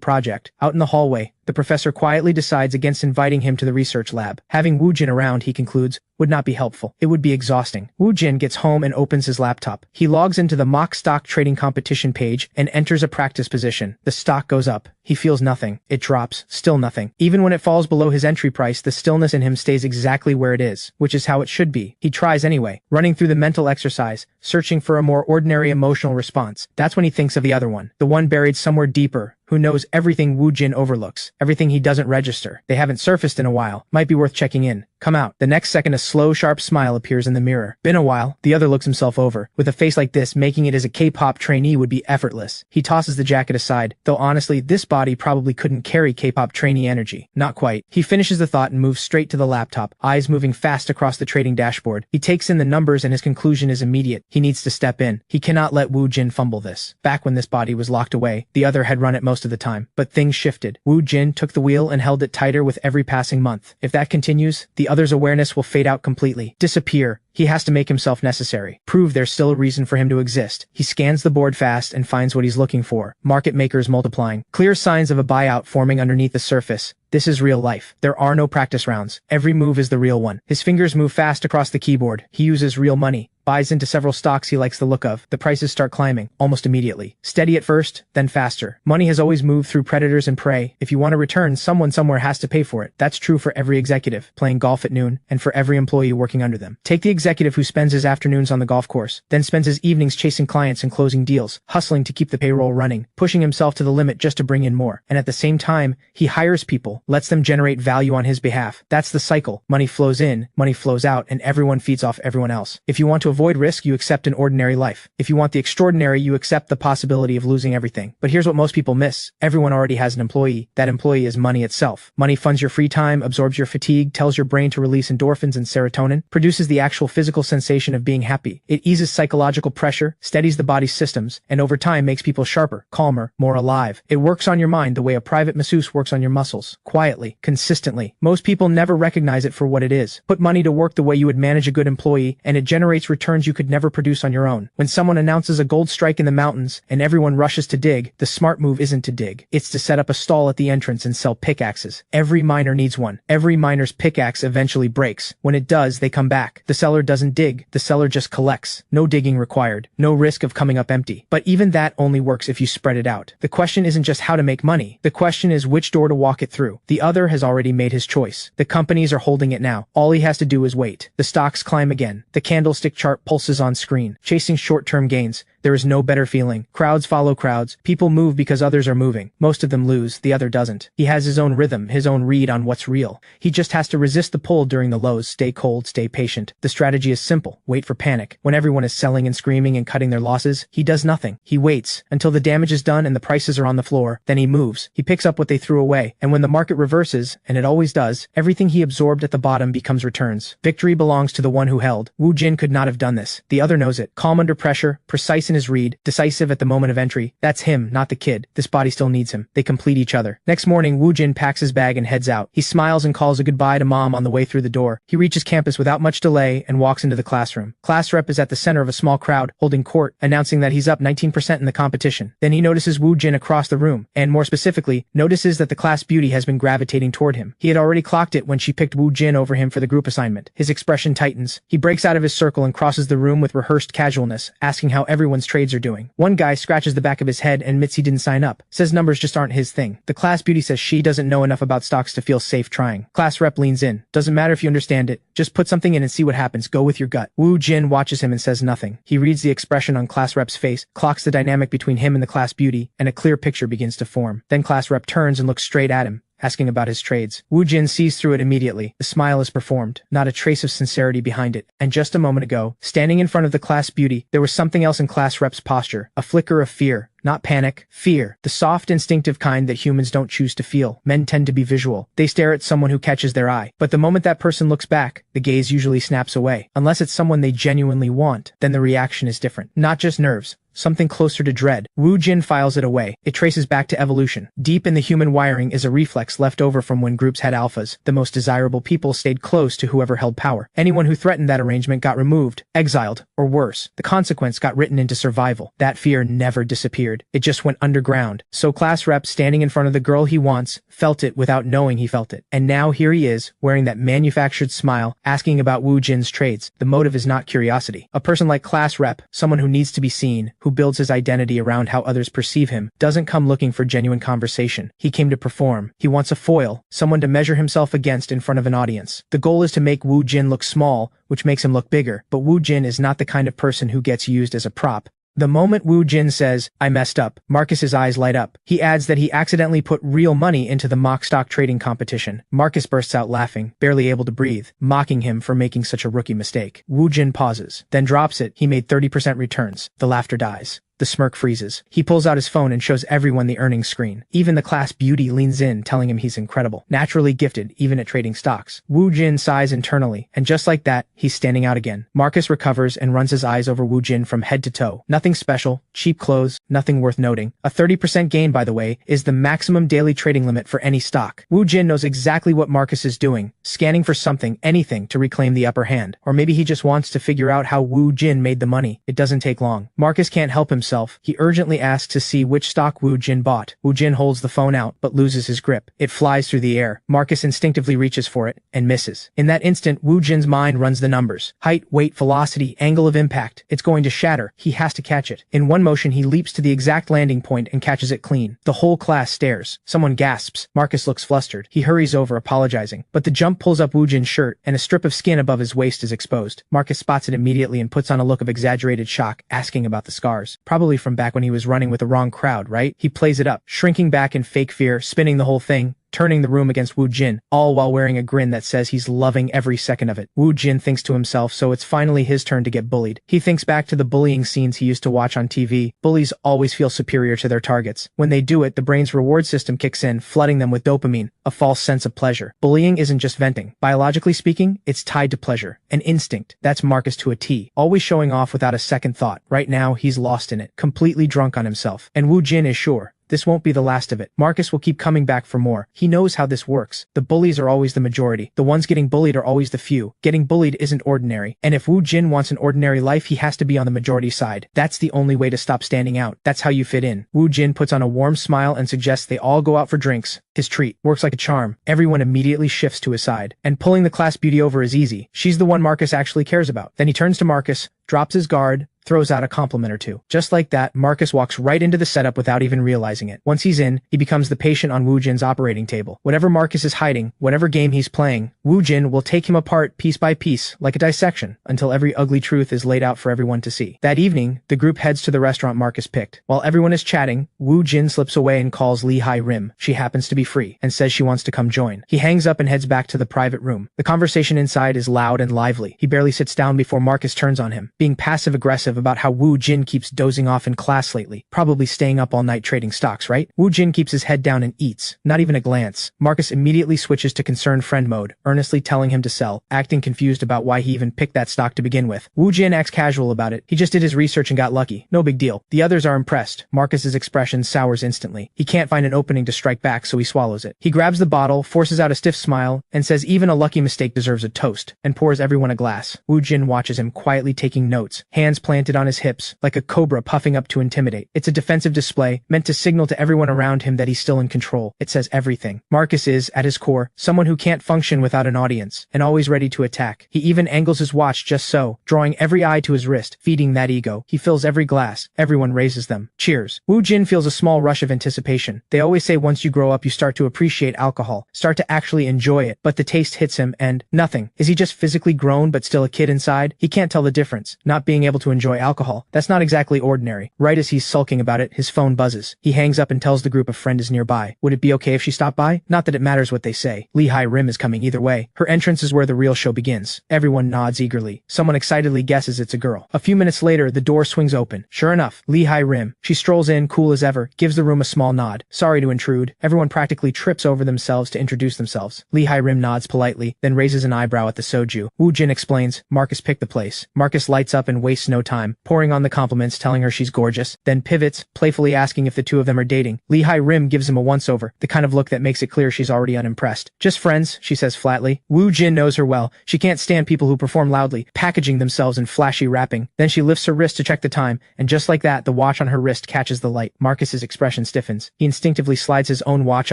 project. Out in the hallway, the professor quietly decides against inviting him to the research lab. Having Woo-jin around, he concludes, would not be helpful. It would be exhausting. Woo-jin gets home and opens his laptop. He logs into the mock stock trading competition page and enters a practice position. The stock goes up. He feels nothing. It drops. Still nothing. Even when it falls below his entry price, the stillness in him stays exactly where it is, which is how it should be. He tries anyway, running through the mental exercise, searching for a more ordinary emotional response. That's when he thinks of the other one, the one buried somewhere deeper, who knows everything Woo-jin overlooks, everything he doesn't register. They haven't surfaced in a while. Might be worth checking in. Come out. The next second, a slow, sharp smile appears in the mirror. Been a while. The other looks himself over. With a face like this, making it as a K-pop trainee would be effortless. He tosses the jacket aside, though honestly, this body probably couldn't carry K-pop trainee energy. Not quite. He finishes the thought and moves straight to the laptop, eyes moving fast across the trading dashboard. He takes in the numbers and his conclusion is immediate. He needs to step in. He cannot let Woo-jin fumble this. Back when this body was locked away, the other had run it most of the time. But things shifted. Woo-jin took the wheel and held it tighter with every passing month. If that continues, the other's awareness will fade out completely. Disappear. He has to make himself necessary. Prove there's still a reason for him to exist. He scans the board fast and finds what he's looking for. Market makers multiplying. Clear signs of a buyout forming underneath the surface. This is real life. There are no practice rounds. Every move is the real one. His fingers move fast across the keyboard. He uses real money. Buys into several stocks he likes the look of. The prices start climbing, almost immediately. Steady at first, then faster. Money has always moved through predators and prey. If you want a return, someone somewhere has to pay for it. That's true for every executive playing golf at noon, and for every employee working under them. Take the executive who spends his afternoons on the golf course, then spends his evenings chasing clients and closing deals, hustling to keep the payroll running, pushing himself to the limit just to bring in more. And at the same time, he hires people, lets them generate value on his behalf. That's the cycle. Money flows in, money flows out, and everyone feeds off everyone else. If you want to avoid risk, you accept an ordinary life. If you want the extraordinary, you accept the possibility of losing everything. But here's what most people miss. Everyone already has an employee. That employee is money itself. Money funds your free time, absorbs your fatigue, tells your brain to release endorphins and serotonin, produces the actual physical sensation of being happy. It eases psychological pressure, steadies the body's systems, and over time makes people sharper, calmer, more alive. It works on your mind the way a private masseuse works on your muscles. Quietly, consistently. Most people never recognize it for what it is. Put money to work the way you would manage a good employee, and it generates returns you could never produce on your own. When someone announces a gold strike in the mountains, and everyone rushes to dig, the smart move isn't to dig. It's to set up a stall at the entrance and sell pickaxes. Every miner needs one. Every miner's pickaxe eventually breaks. When it does, they come back. The seller doesn't dig. The seller just collects. No digging required. No risk of coming up empty. But even that only works if you spread it out. The question isn't just how to make money. The question is which door to walk it through. The other has already made his choice. The companies are holding it now. All he has to do is wait. The stocks climb again. The candlestick chart heart pulses on screen, chasing short-term gains. There is no better feeling. Crowds follow crowds. People move because others are moving. Most of them lose, the other doesn't. He has his own rhythm, his own read on what's real. He just has to resist the pull during the lows, stay cold, stay patient. The strategy is simple. Wait for panic. When everyone is selling and screaming and cutting their losses, he does nothing. He waits until the damage is done and the prices are on the floor. Then he moves. He picks up what they threw away. And when the market reverses, and it always does, everything he absorbed at the bottom becomes returns. Victory belongs to the one who held. Woo-jin could not have done this. The other knows it. Calm under pressure, precise in his read, decisive at the moment of entry. That's him, not the kid. This body still needs him. They complete each other. Next morning, Woo-jin packs his bag and heads out. He smiles and calls a goodbye to mom on the way through the door. He reaches campus without much delay and walks into the classroom. Class rep is at the center of a small crowd, holding court, announcing that he's up 19% in the competition. Then he notices Woo-jin across the room, and more specifically, notices that the class beauty has been gravitating toward him. He had already clocked it when she picked Woo-jin over him for the group assignment. His expression tightens. He breaks out of his circle and crosses the room with rehearsed casualness, asking how everyone's trades are doing. One guy scratches the back of his head and admits he didn't sign up, says numbers just aren't his thing. The class beauty says she doesn't know enough about stocks to feel safe trying. Class rep leans in. Doesn't matter if you understand it, just put something in and see what happens. Go with your gut. Woo-jin watches him and says nothing. He reads the expression on class rep's face, clocks the dynamic between him and the class beauty, and a clear picture begins to form. Then class rep turns and looks straight at him, asking about his trades. Woo-jin sees through it immediately. The smile is performed, not a trace of sincerity behind it. And just a moment ago, standing in front of the class beauty, there was something else in class rep's posture, a flicker of fear. Not panic, fear. The soft, instinctive kind that humans don't choose to feel. Men tend to be visual. They stare at someone who catches their eye. But the moment that person looks back, the gaze usually snaps away. Unless it's someone they genuinely want, then the reaction is different. Not just nerves. Something closer to dread. Woo-jin files it away. It traces back to evolution. Deep in the human wiring is a reflex left over from when groups had alphas. The most desirable people stayed close to whoever held power. Anyone who threatened that arrangement got removed, exiled, or worse. The consequence got written into survival. That fear never disappeared. It just went underground. So class rep, standing in front of the girl he wants, felt it without knowing he felt it. And now here he is, wearing that manufactured smile, asking about Woo-jin's trades. The motive is not curiosity. A person like class rep, someone who needs to be seen, who builds his identity around how others perceive him, doesn't come looking for genuine conversation. He came to perform. He wants a foil, someone to measure himself against in front of an audience. The goal is to make Woo-jin look small, which makes him look bigger. But Woo-jin is not the kind of person who gets used as a prop. The moment Woo-jin says, "I messed up," Marcus's eyes light up. He adds that he accidentally put real money into the mock stock trading competition. Marcus bursts out laughing, barely able to breathe, mocking him for making such a rookie mistake. Woo-jin pauses, then drops it. He made 30% returns. The laughter dies. The smirk freezes. He pulls out his phone and shows everyone the earnings screen. Even the class beauty leans in, telling him he's incredible. Naturally gifted, even at trading stocks. Woo-jin sighs internally, and just like that, he's standing out again. Marcus recovers and runs his eyes over Woo-jin from head to toe. Nothing special, cheap clothes, nothing worth noting. A 30% gain, by the way, is the maximum daily trading limit for any stock. Woo-jin knows exactly what Marcus is doing, scanning for something, anything, to reclaim the upper hand. Or maybe he just wants to figure out how Woo-jin made the money. It doesn't take long. Marcus can't help himself. He urgently asks to see which stock Woo-jin bought. Woo-jin holds the phone out, but loses his grip. It flies through the air. Marcus instinctively reaches for it, and misses. In that instant, Woo-jin's mind runs the numbers. Height, weight, velocity, angle of impact. It's going to shatter. He has to catch it. In one motion, he leaps to the exact landing point and catches it clean. The whole class stares. Someone gasps. Marcus looks flustered. He hurries over, apologizing. But the jump pulls up Woo-jin's shirt, and a strip of skin above his waist is exposed. Marcus spots it immediately and puts on a look of exaggerated shock, asking about the scars. Probably from back when he was running with the wrong crowd, right? He plays it up, shrinking back in fake fear, spinning the whole thing, turning the room against Woo-jin, all while wearing a grin that says he's loving every second of it. Woo-jin thinks to himself, so it's finally his turn to get bullied. He thinks back to the bullying scenes he used to watch on TV. Bullies always feel superior to their targets. When they do it, the brain's reward system kicks in, flooding them with dopamine, a false sense of pleasure. Bullying isn't just venting. Biologically speaking, it's tied to pleasure, an instinct. That's Marcus to a T, always showing off without a second thought. Right now, he's lost in it, completely drunk on himself. And Woo-jin is sure this won't be the last of it. Marcus will keep coming back for more. He knows how this works. The bullies are always the majority. The ones getting bullied are always the few. Getting bullied isn't ordinary. And if Woo-jin wants an ordinary life, he has to be on the majority side. That's the only way to stop standing out. That's how you fit in. Woo-jin puts on a warm smile and suggests they all go out for drinks. His treat works like a charm. Everyone immediately shifts to his side. And pulling the class beauty over is easy. She's the one Marcus actually cares about. Then he turns to Marcus, drops his guard, throws out a compliment or two. Just like that, Marcus walks right into the setup without even realizing it. Once he's in, he becomes the patient on Woo-jin's operating table. Whatever Marcus is hiding, whatever game he's playing, Woo-jin will take him apart piece by piece, like a dissection, until every ugly truth is laid out for everyone to see. That evening, the group heads to the restaurant Marcus picked. While everyone is chatting, Woo-jin slips away and calls Lee Hai-rim. She happens to be free, and says she wants to come join. He hangs up and heads back to the private room. The conversation inside is loud and lively. He barely sits down before Marcus turns on him, being passive-aggressive about how Woo-jin keeps dozing off in class lately, probably staying up all night trading stocks, right? Woo-jin keeps his head down and eats, not even a glance. Marcus immediately switches to concerned friend mode, earnestly telling him to sell, acting confused about why he even picked that stock to begin with. Woo-jin acts casual about it. He just did his research and got lucky. No big deal. The others are impressed. Marcus's expression sours instantly. He can't find an opening to strike back, so he swallows it. He grabs the bottle, forces out a stiff smile, and says even a lucky mistake deserves a toast, and pours everyone a glass. Woo-jin watches him quietly taking notes, hands planted on his hips, like a cobra puffing up to intimidate. It's a defensive display, meant to signal to everyone around him that he's still in control. It says everything. Marcus is, at his core, someone who can't function without an audience, and always ready to attack. He even angles his watch just so, drawing every eye to his wrist, feeding that ego. He fills every glass. Everyone raises them. Cheers. Woo-jin feels a small rush of anticipation. They always say once you grow up you start to appreciate alcohol, start to actually enjoy it, but the taste hits him and nothing. Is he just physically grown but still a kid inside? He can't tell the difference. Not being able to enjoy alcohol, that's not exactly ordinary. Right as he's sulking about it, his phone buzzes. He hangs up and tells the group a friend is nearby. Would it be okay if she stopped by? Not that it matters what they say. Lee Hai-rim is coming either way. Her entrance is where the real show begins. Everyone nods eagerly. Someone excitedly guesses it's a girl. A few minutes later, the door swings open. Sure enough, Lee Hai-rim. She strolls in, cool as ever, gives the room a small nod. Sorry to intrude. Everyone practically trips over themselves to introduce themselves. Lee Hai-rim nods politely, then raises an eyebrow at the soju. Woo-jin explains, Marcus picked the place. Marcus lights up and wastes no time, pouring on the compliments, telling her she's gorgeous, then pivots, playfully asking if the two of them are dating. Lee Hai-rim gives him a once-over, the kind of look that makes it clear she's already unimpressed. Just friends, she says flatly. Woo-jin knows her well. She can't stand people who perform loudly, packaging themselves in flashy wrapping. Then she lifts her wrist to check the time, and just like that, the watch on her wrist catches the light. Marcus's expression stiffens. He instinctively slides his own watch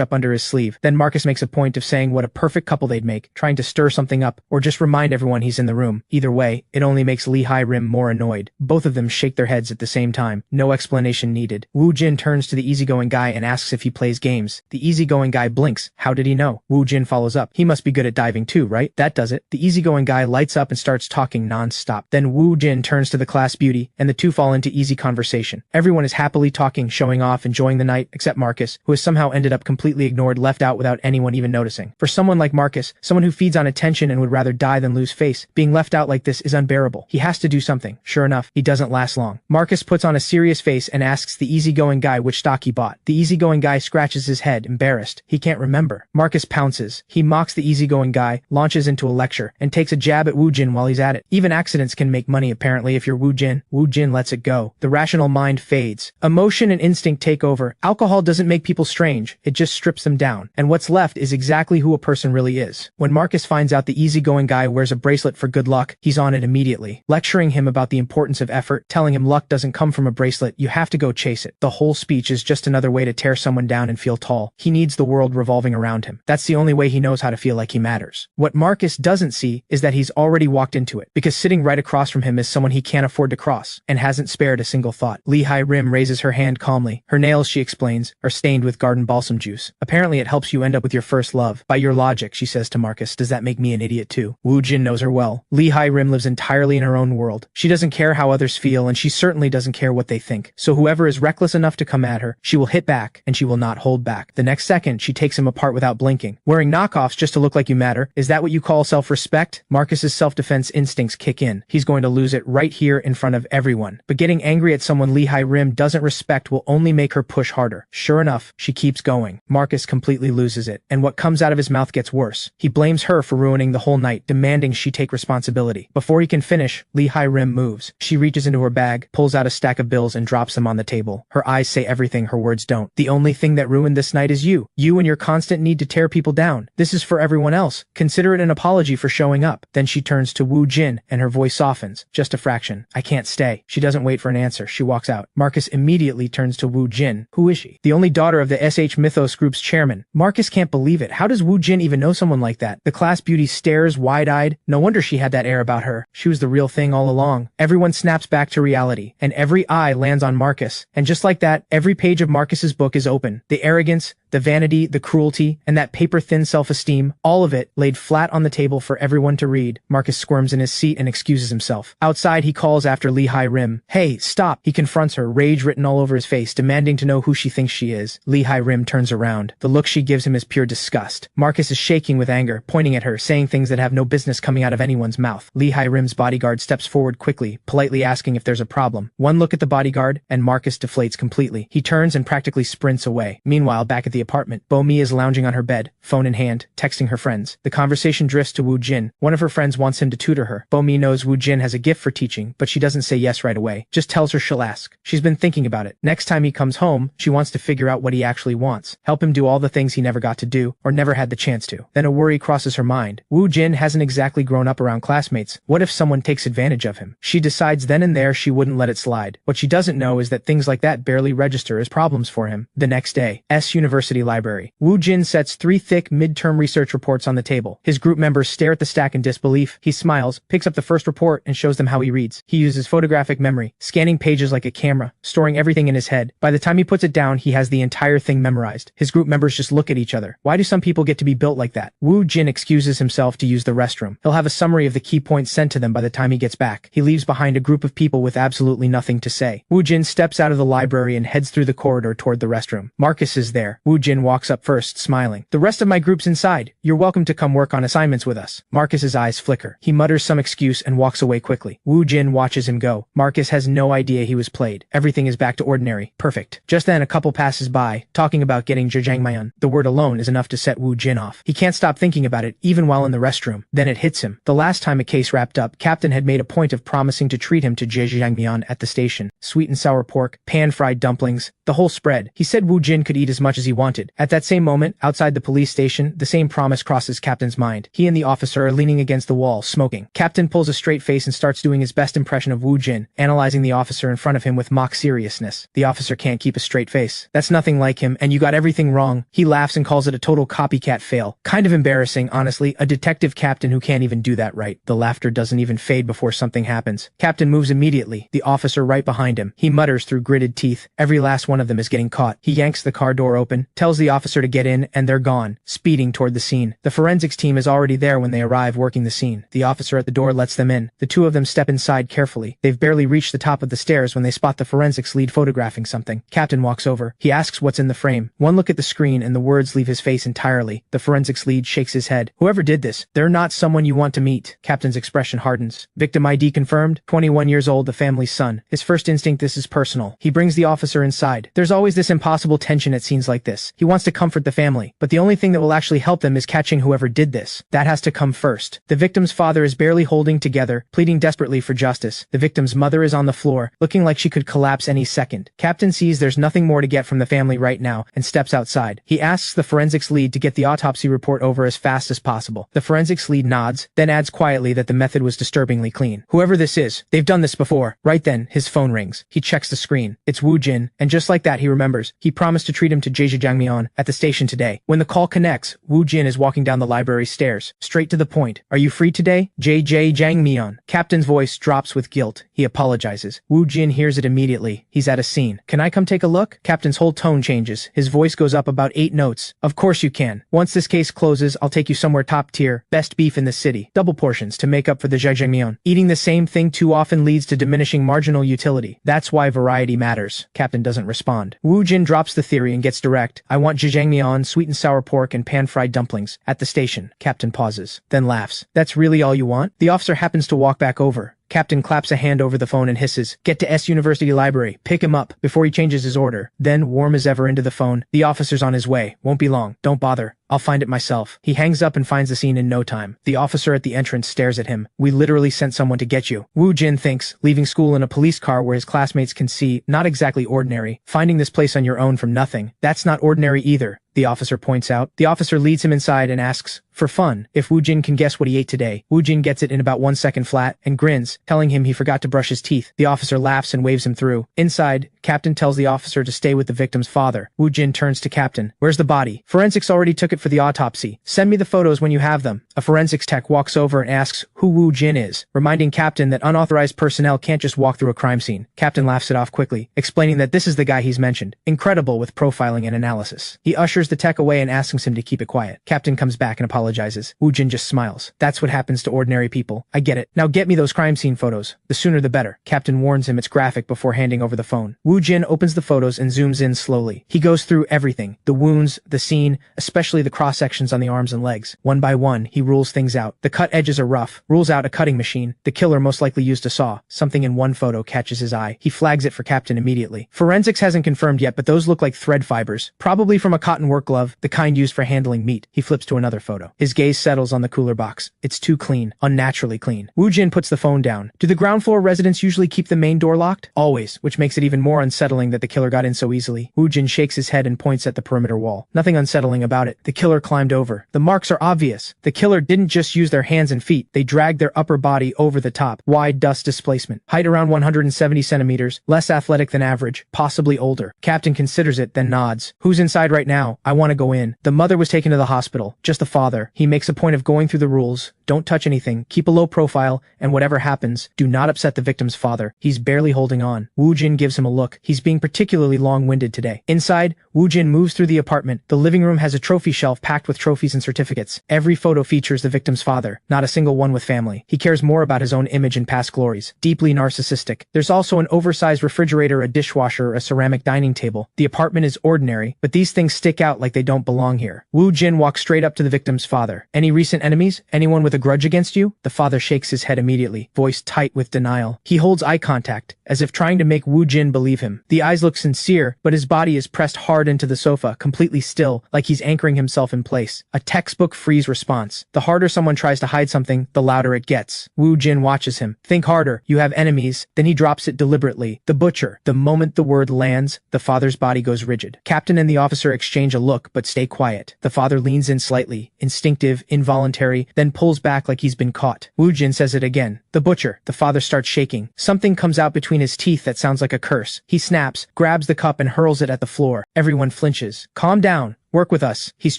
up under his sleeve. Then Marcus makes a point of saying what a perfect couple they'd make, trying to stir something up, or just remind everyone he's in the room. Either way, it only makes Lee Hai-rim more annoyed. Both of them shake their heads at the same time. No explanation needed. Woo-jin turns to the easygoing guy and asks if he plays games. The easygoing guy blinks. How did he know? Woo-jin follows up. He must be good at diving too, right? That does it. The easygoing guy lights up and starts talking non-stop. Then Woo-jin turns to the class beauty, and the two fall into easy conversation. Everyone is happily talking, showing off, enjoying the night, except Marcus, who has somehow ended up completely ignored, left out without anyone even noticing. For someone like Marcus, someone who feeds on attention and would rather die than lose face, being left out like this is unbearable. He has to do something. Sure enough, he doesn't last long. Marcus puts on a serious face and asks the easygoing guy which stock he bought. The easygoing guy scratches his head, embarrassed. He can't remember. Marcus pounces. He mocks the easygoing guy, launches into a lecture, and takes a jab at Woo-jin while he's at it. Even accidents can make money apparently if you're Woo-jin. Woo-jin lets it go. The rational mind fades. Emotion and instinct take over. Alcohol doesn't make people strange. It just strips them down. And what's left is exactly who a person really is. When Marcus finds out the easygoing guy wears a bracelet for good luck, he's on it immediately, lecturing him about the importance of effort, telling him luck doesn't come from a bracelet, you have to go chase it. The whole speech is just another way to tear someone down and feel tall. He needs the world revolving around him. That's the only way he knows how to feel like he matters. What Marcus doesn't see is that he's already walked into it, because sitting right across from him is someone he can't afford to cross, and hasn't spared a single thought. Lee Hai-rim raises her hand calmly. Her nails, she explains, are stained with garden balsam juice. Apparently it helps you end up with your first love. By your logic, she says to Marcus, does that make me an idiot too? Woo-jin knows her well. Lee Hai-rim lives entirely in her own world. She doesn't care how others feel, and she certainly doesn't care what they think. So whoever is reckless enough to come at her, she will hit back, and she will not hold back. The next second, she takes him apart without blinking. Wearing knockoffs just to look like you matter, is that what you call self-respect? Marcus's self-defense instincts kick in. He's going to lose it right here in front of everyone. But getting angry at someone Lee Hai-rim doesn't respect will only make her push harder. Sure enough, she keeps going. Marcus completely loses it, and what comes out of his mouth gets worse. He blames her for ruining the whole night, demanding she take responsibility. Before he can finish, Lee Hai-rim moves. She reaches into her bag, pulls out a stack of bills and drops them on the table. Her eyes say everything her words don't. The only thing that ruined this night is you. You and your constant need to tear people down. This is for everyone else. Consider it an apology for showing up. Then she turns to Woo-jin, and her voice softens. Just a fraction. I can't stay. She doesn't wait for an answer. She walks out. Marcus immediately turns to Woo-jin. Who is she? The only daughter of the SH Mythos Group's chairman. Marcus can't believe it. How does Woo-jin even know someone like that? The class beauty stares wide-eyed. No wonder she had that air about her. She was the real thing all along. Everyone snaps back to reality, and every eye lands on Marcus. And just like that, every page of Marcus's book is open. The arrogance, the vanity, the cruelty, and that paper-thin self-esteem, all of it laid flat on the table for everyone to read. Marcus squirms in his seat and excuses himself. Outside, he calls after Lee Hai-rim. "Hey, stop!" He confronts her, rage written all over his face, demanding to know who she thinks she is. Lee Hai-rim turns around. The look she gives him is pure disgust. Marcus is shaking with anger, pointing at her, saying things that have no business coming out of anyone's mouth. Lee Hai-rim's bodyguard steps forward quickly, politely asking if there's a problem. One look at the bodyguard, and Marcus deflates completely. He turns and practically sprints away. Meanwhile, back at the apartment, Bo-mi is lounging on her bed, phone in hand, texting her friends. The conversation drifts to Woo-jin. One of her friends wants him to tutor her. Bo-mi knows Woo-jin has a gift for teaching, but she doesn't say yes right away. Just tells her she'll ask. She's been thinking about it. Next time he comes home, she wants to figure out what he actually wants. Help him do all the things he never got to do, or never had the chance to. Then a worry crosses her mind. Woo-jin hasn't exactly grown up around classmates. What if someone takes advantage of him? She decides then and there she wouldn't let it slide. What she doesn't know is that things like that barely register as problems for him. The next day, University Library. Woo-jin sets 3 thick midterm research reports on the table. His group members stare at the stack in disbelief. He smiles, picks up the first report, and shows them how he reads. He uses photographic memory, scanning pages like a camera, storing everything in his head. By the time he puts it down, he has the entire thing memorized. His group members just look at each other. Why do some people get to be built like that? Woo-jin excuses himself to use the restroom. He'll have a summary of the key points sent to them by the time he gets back. He leaves behind a group of people with absolutely nothing to say. Woo-jin steps out of the library and heads through the corridor toward the restroom. Marcus is there. Woo-jin walks up first, smiling. "The rest of my group's inside. You're welcome to come work on assignments with us." Marcus's eyes flicker. He mutters some excuse and walks away quickly. Woo-jin watches him go. Marcus has no idea he was played. Everything is back to ordinary. Perfect. Just then a couple passes by, talking about getting jjangmyeon. The word alone is enough to set Woo-jin off. He can't stop thinking about it, even while in the restroom. Then it hits him. The last time a case wrapped up, Captain had made a point of promising to treat him to jjangmyeon at the station. Sweet and sour pork, pan-fried dumplings, the whole spread. He said Woo-jin could eat as much as he wanted. At that same moment, outside the police station, the same promise crosses Captain's mind. He and the officer are leaning against the wall, smoking. Captain pulls a straight face and starts doing his best impression of Woo-jin, analyzing the officer in front of him with mock seriousness. The officer can't keep a straight face. "That's nothing like him, and you got everything wrong." He laughs and calls it a total copycat fail. Kind of embarrassing, honestly, a detective captain who can't even do that right. The laughter doesn't even fade before something happens. Captain moves immediately, the officer right behind him. He mutters through gritted teeth. Every last one of them is getting caught. He yanks the car door open, tells the officer to get in, and they're gone, speeding toward the scene. The forensics team is already there when they arrive, working the scene. The officer at the door lets them in. The two of them step inside carefully. They've barely reached the top of the stairs when they spot the forensics lead photographing something. Captain walks over. He asks what's in the frame. One look at the screen and the words leave his face entirely. The forensics lead shakes his head. "Whoever did this, they're not someone you want to meet." Captain's expression hardens. Victim ID confirmed. 21 years old, the family's son. His first instinct, this is personal. He brings the officer inside. There's always this impossible tension at scenes like this. He wants to comfort the family, but the only thing that will actually help them is catching whoever did this. That has to come first. The victim's father is barely holding together, pleading desperately for justice. The victim's mother is on the floor, looking like she could collapse any second. Captain sees there's nothing more to get from the family right now and steps outside. He asks the forensics lead to get the autopsy report over as fast as possible. The forensics lead nods, then adds quietly that the method was disturbingly clean. "Whoever this is, they've done this before." Right then, his phone rings. He checks the screen. It's Woo-jin, and just like that he remembers. He promised to treat him to jjangmyeon at the station today. When the call connects, Woo-jin is walking down the library stairs, straight to the point. "Are you free today? Jjangmyeon." Captain's voice drops with guilt. He apologizes. Woo-jin hears it immediately. He's at a scene. "Can I come take a look?" Captain's whole tone changes. His voice goes up about 8 notes. "Of course you can. Once this case closes, I'll take you somewhere top tier. Best beef in the city. Double portions to make up for the jjangmyeon. Eating the same thing too often leads to diminishing marginal utility. That's why variety matters." Captain doesn't respond. Woo-jin drops the theory and gets direct. "I want jjangmyeon, sweet and sour pork, and pan-fried dumplings. At the station." Captain pauses, then laughs. "That's really all you want?" The officer happens to walk back over. Captain claps a hand over the phone and hisses, "Get to University Library. Pick him up," before he changes his order. Then, warm as ever into the phone, "The officer's on his way. Won't be long. Don't bother. I'll find it myself." He hangs up and finds the scene in no time. The officer at the entrance stares at him. "We literally sent someone to get you." Woo-jin thinks, leaving school in a police car where his classmates can see, not exactly ordinary. Finding this place on your own from nothing, that's not ordinary either, the officer points out. The officer leads him inside and asks, for fun, if Woo-jin can guess what he ate today. Woo-jin gets it in about 1 second flat, and grins, telling him he forgot to brush his teeth. The officer laughs and waves him through. Inside, Captain tells the officer to stay with the victim's father. Woo-jin turns to Captain. Where's the body? Forensics already took it for the autopsy. Send me the photos when you have them. A forensics tech walks over and asks who Woo-jin is, reminding Captain that unauthorized personnel can't just walk through a crime scene. Captain laughs it off quickly, explaining that this is the guy he's mentioned. Incredible with profiling and analysis. He ushers the tech away and asks him to keep it quiet. Captain comes back and apologizes. Woo-jin just smiles. That's what happens to ordinary people. I get it. Now get me those crime scene photos. The sooner the better. Captain warns him it's graphic before handing over the phone. Woo-jin opens the photos and zooms in slowly. He goes through everything. The wounds, the scene, especially the cross-sections on the arms and legs. One by one, he rules things out. The cut edges are rough. Rules out a cutting machine. The killer most likely used a saw. Something in one photo catches his eye. He flags it for Captain immediately. Forensics hasn't confirmed yet, but those look like thread fibers. Probably from a cotton work glove, the kind used for handling meat. He flips to another photo. His gaze settles on the cooler box. It's too clean. Unnaturally clean. Woo-jin puts the phone down. Do the ground floor residents usually keep the main door locked? Always, which makes it even more unsettling that the killer got in so easily. Woo-jin shakes his head and points at the perimeter wall. Nothing unsettling about it. The killer climbed over. The marks are obvious. The killer didn't just use their hands and feet. They dragged their upper body over the top. Wide dust displacement. Height around 170 centimeters. Less athletic than average. Possibly older. Captain considers it, then nods. Who's inside right now? I want to go in. The mother was taken to the hospital. Just the father. He makes a point of going through the rules. Don't touch anything. Keep a low profile. And whatever happens, do not upset the victim's father. He's barely holding on. Woo-jin gives him a look. He's being particularly long-winded today. Inside, Woo-jin moves through the apartment. The living room has a trophy shelf packed with trophies and certificates. Every photo features the victim's father, not a single one with family. He cares more about his own image and past glories. Deeply narcissistic. There's also an oversized refrigerator, a dishwasher, a ceramic dining table. The apartment is ordinary, but these things stick out like they don't belong here. Woo-jin walks straight up to the victim's father. Any recent enemies? Anyone with a grudge against you? The father shakes his head immediately, voice tight with denial. He holds eye contact, as if trying to make Woo-jin believe him. The eyes look sincere, but his body is pressed hard into the sofa, completely still, like he's anchoring himself in place. A textbook freeze response. The harder someone tries to hide something, the louder it gets. Woo-jin watches him. Think harder. You have enemies. Then he drops it deliberately. The butcher. The moment the word lands, the father's body goes rigid. Captain and the officer exchange a look, but stay quiet. The father leans in slightly, instinctive, involuntary, then pulls back like he's been caught. Woo-jin says it again. The butcher. The father starts shaking. Something comes out between his teeth that sounds like a curse. He snaps, grabs the cup and hurls it at the floor. Everyone flinches. Calm down. Work with us. He's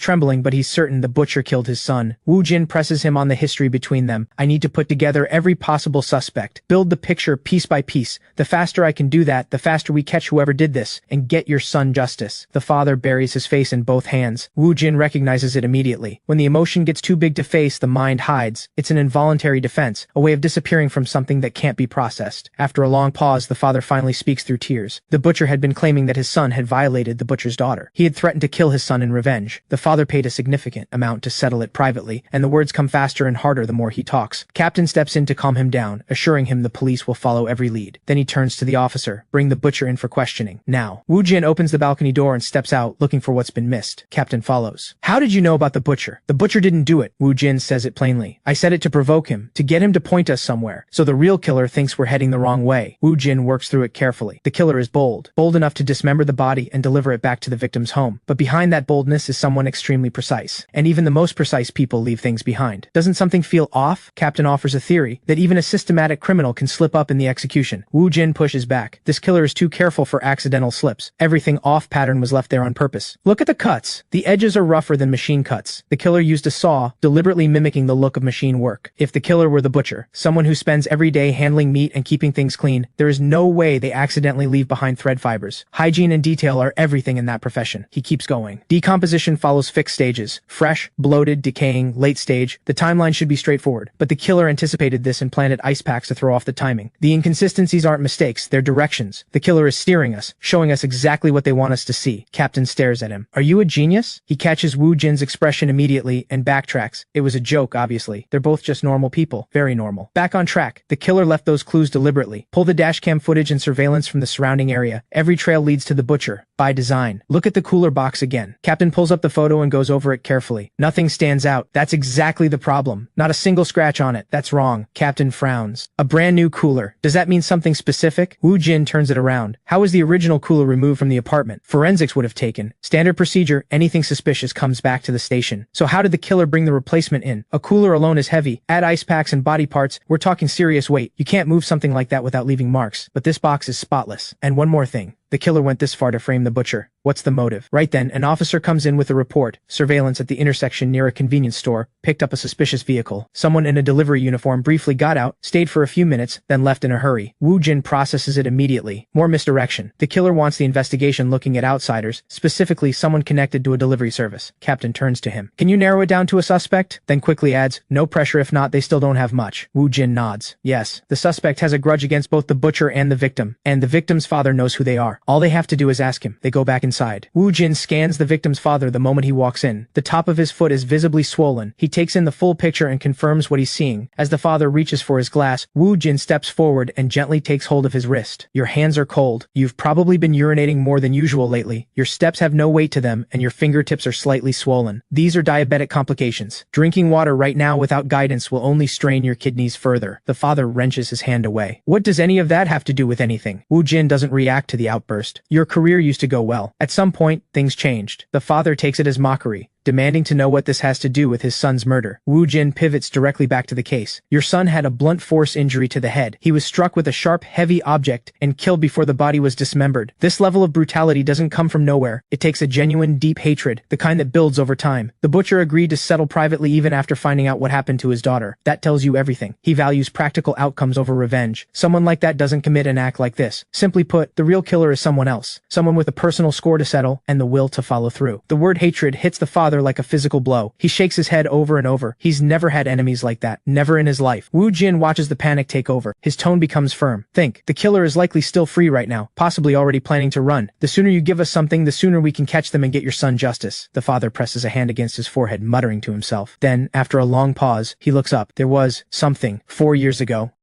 trembling, but he's certain the butcher killed his son. Woo-jin presses him on the history between them. I need to put together every possible suspect. Build the picture piece by piece. The faster I can do that, the faster we catch whoever did this, and get your son justice. The father buries his face in both hands. Woo-jin recognizes it immediately. When the emotion gets too big to face, the mind hides. It's an involuntary defense, a way of disappearing from something that can't be processed. After a long pause, the father finally speaks through tears. The butcher had been claiming that his son had violated the butcher's daughter. He had threatened to kill his son in revenge. The father paid a significant amount to settle it privately, and the words come faster and harder the more he talks. Captain steps in to calm him down, assuring him the police will follow every lead. Then he turns to the officer, bring the butcher in for questioning. Now. Woo-jin opens the balcony door and steps out, looking for what's been missed. Captain follows. How did you know about the butcher? The butcher didn't do it. Woo-jin says it plainly. I said it to provoke him, to get him to point us somewhere, so the real killer thinks we're heading the wrong way. Woo-jin works through it carefully. The killer is bold enough to dismember the body and deliver it back to the victim's home. But behind that boldness is someone extremely precise. And even the most precise people leave things behind. Doesn't something feel off? Captain offers a theory that even a systematic criminal can slip up in the execution. Woo-jin pushes back. This killer is too careful for accidental slips. Everything off pattern was left there on purpose. Look at the cuts. The edges are rougher than machine cuts. The killer used a saw, deliberately mimicking the look of machine work. If the killer were the butcher, someone who spends every day handling meat and keeping things clean, there is no way they accidentally leave behind thread fibers. Hygiene and detail are everything in that profession. He keeps going. Decomposition follows fixed stages. Fresh, bloated, decaying, late stage. The timeline should be straightforward. But the killer anticipated this and planted ice packs to throw off the timing. The inconsistencies aren't mistakes, they're directions. The killer is steering us, showing us exactly what they want us to see. Captain stares at him. Are you a genius? He catches Woo-jin's expression immediately and backtracks. It was a joke, obviously. They're both just normal people. Very normal. Back on track. The killer left those clues deliberately. Pull the dashcam footage and surveillance from the surrounding area. Every trail leads to the butcher. By design. Look at the cooler box again. Captain pulls up the photo and goes over it carefully. Nothing stands out. That's exactly the problem. Not a single scratch on it. That's wrong. Captain frowns. A brand new cooler. Does that mean something specific? Woo-jin turns it around. How was the original cooler removed from the apartment? Forensics would have taken. Standard procedure, anything suspicious comes back to the station. So how did the killer bring the replacement in? A cooler alone is heavy. Add ice packs and body parts, we're talking serious weight. You can't move something like that without leaving marks. But this box is spotless. And one more thing. The killer went this far to frame the butcher. What's the motive? Right then, an officer comes in with a report. Surveillance at the intersection near a convenience store picked up a suspicious vehicle. Someone in a delivery uniform briefly got out, stayed for a few minutes, then left in a hurry. Woo-jin processes it immediately. More misdirection. The killer wants the investigation looking at outsiders, specifically someone connected to a delivery service. Captain turns to him. Can you narrow it down to a suspect? Then quickly adds, no pressure, if not, they still don't have much. Woo-jin nods. Yes, the suspect has a grudge against both the butcher and the victim, and the victim's father knows who they are. All they have to do is ask him. They go back inside. Woo-jin scans the victim's father the moment he walks in. The top of his foot is visibly swollen. He takes in the full picture and confirms what he's seeing. As the father reaches for his glass, Woo-jin steps forward and gently takes hold of his wrist. Your hands are cold. You've probably been urinating more than usual lately. Your steps have no weight to them, and your fingertips are slightly swollen. These are diabetic complications. Drinking water right now without guidance will only strain your kidneys further. The father wrenches his hand away. What does any of that have to do with anything? Woo-jin doesn't react to the outburst. Your career used to go well. At some point, things changed. The father takes it as mockery, demanding to know what this has to do with his son's murder. Woo-jin pivots directly back to the case. Your son had a blunt force injury to the head. He was struck with a sharp, heavy object and killed before the body was dismembered. This level of brutality doesn't come from nowhere. It takes a genuine, deep hatred, the kind that builds over time. The butcher agreed to settle privately even after finding out what happened to his daughter. That tells you everything. He values practical outcomes over revenge. Someone like that doesn't commit an act like this. Simply put, the real killer is someone else. Someone with a personal score to settle and the will to follow through. The word hatred hits the father like a physical blow. He shakes his head over and over. He's never had enemies like that. Never in his life. Woo-jin watches the panic take over. His tone becomes firm. Think. The killer is likely still free right now, possibly already planning to run. The sooner you give us something, the sooner we can catch them and get your son justice. The father presses a hand against his forehead, muttering to himself. Then, after a long pause, he looks up. There was something 4 years ago.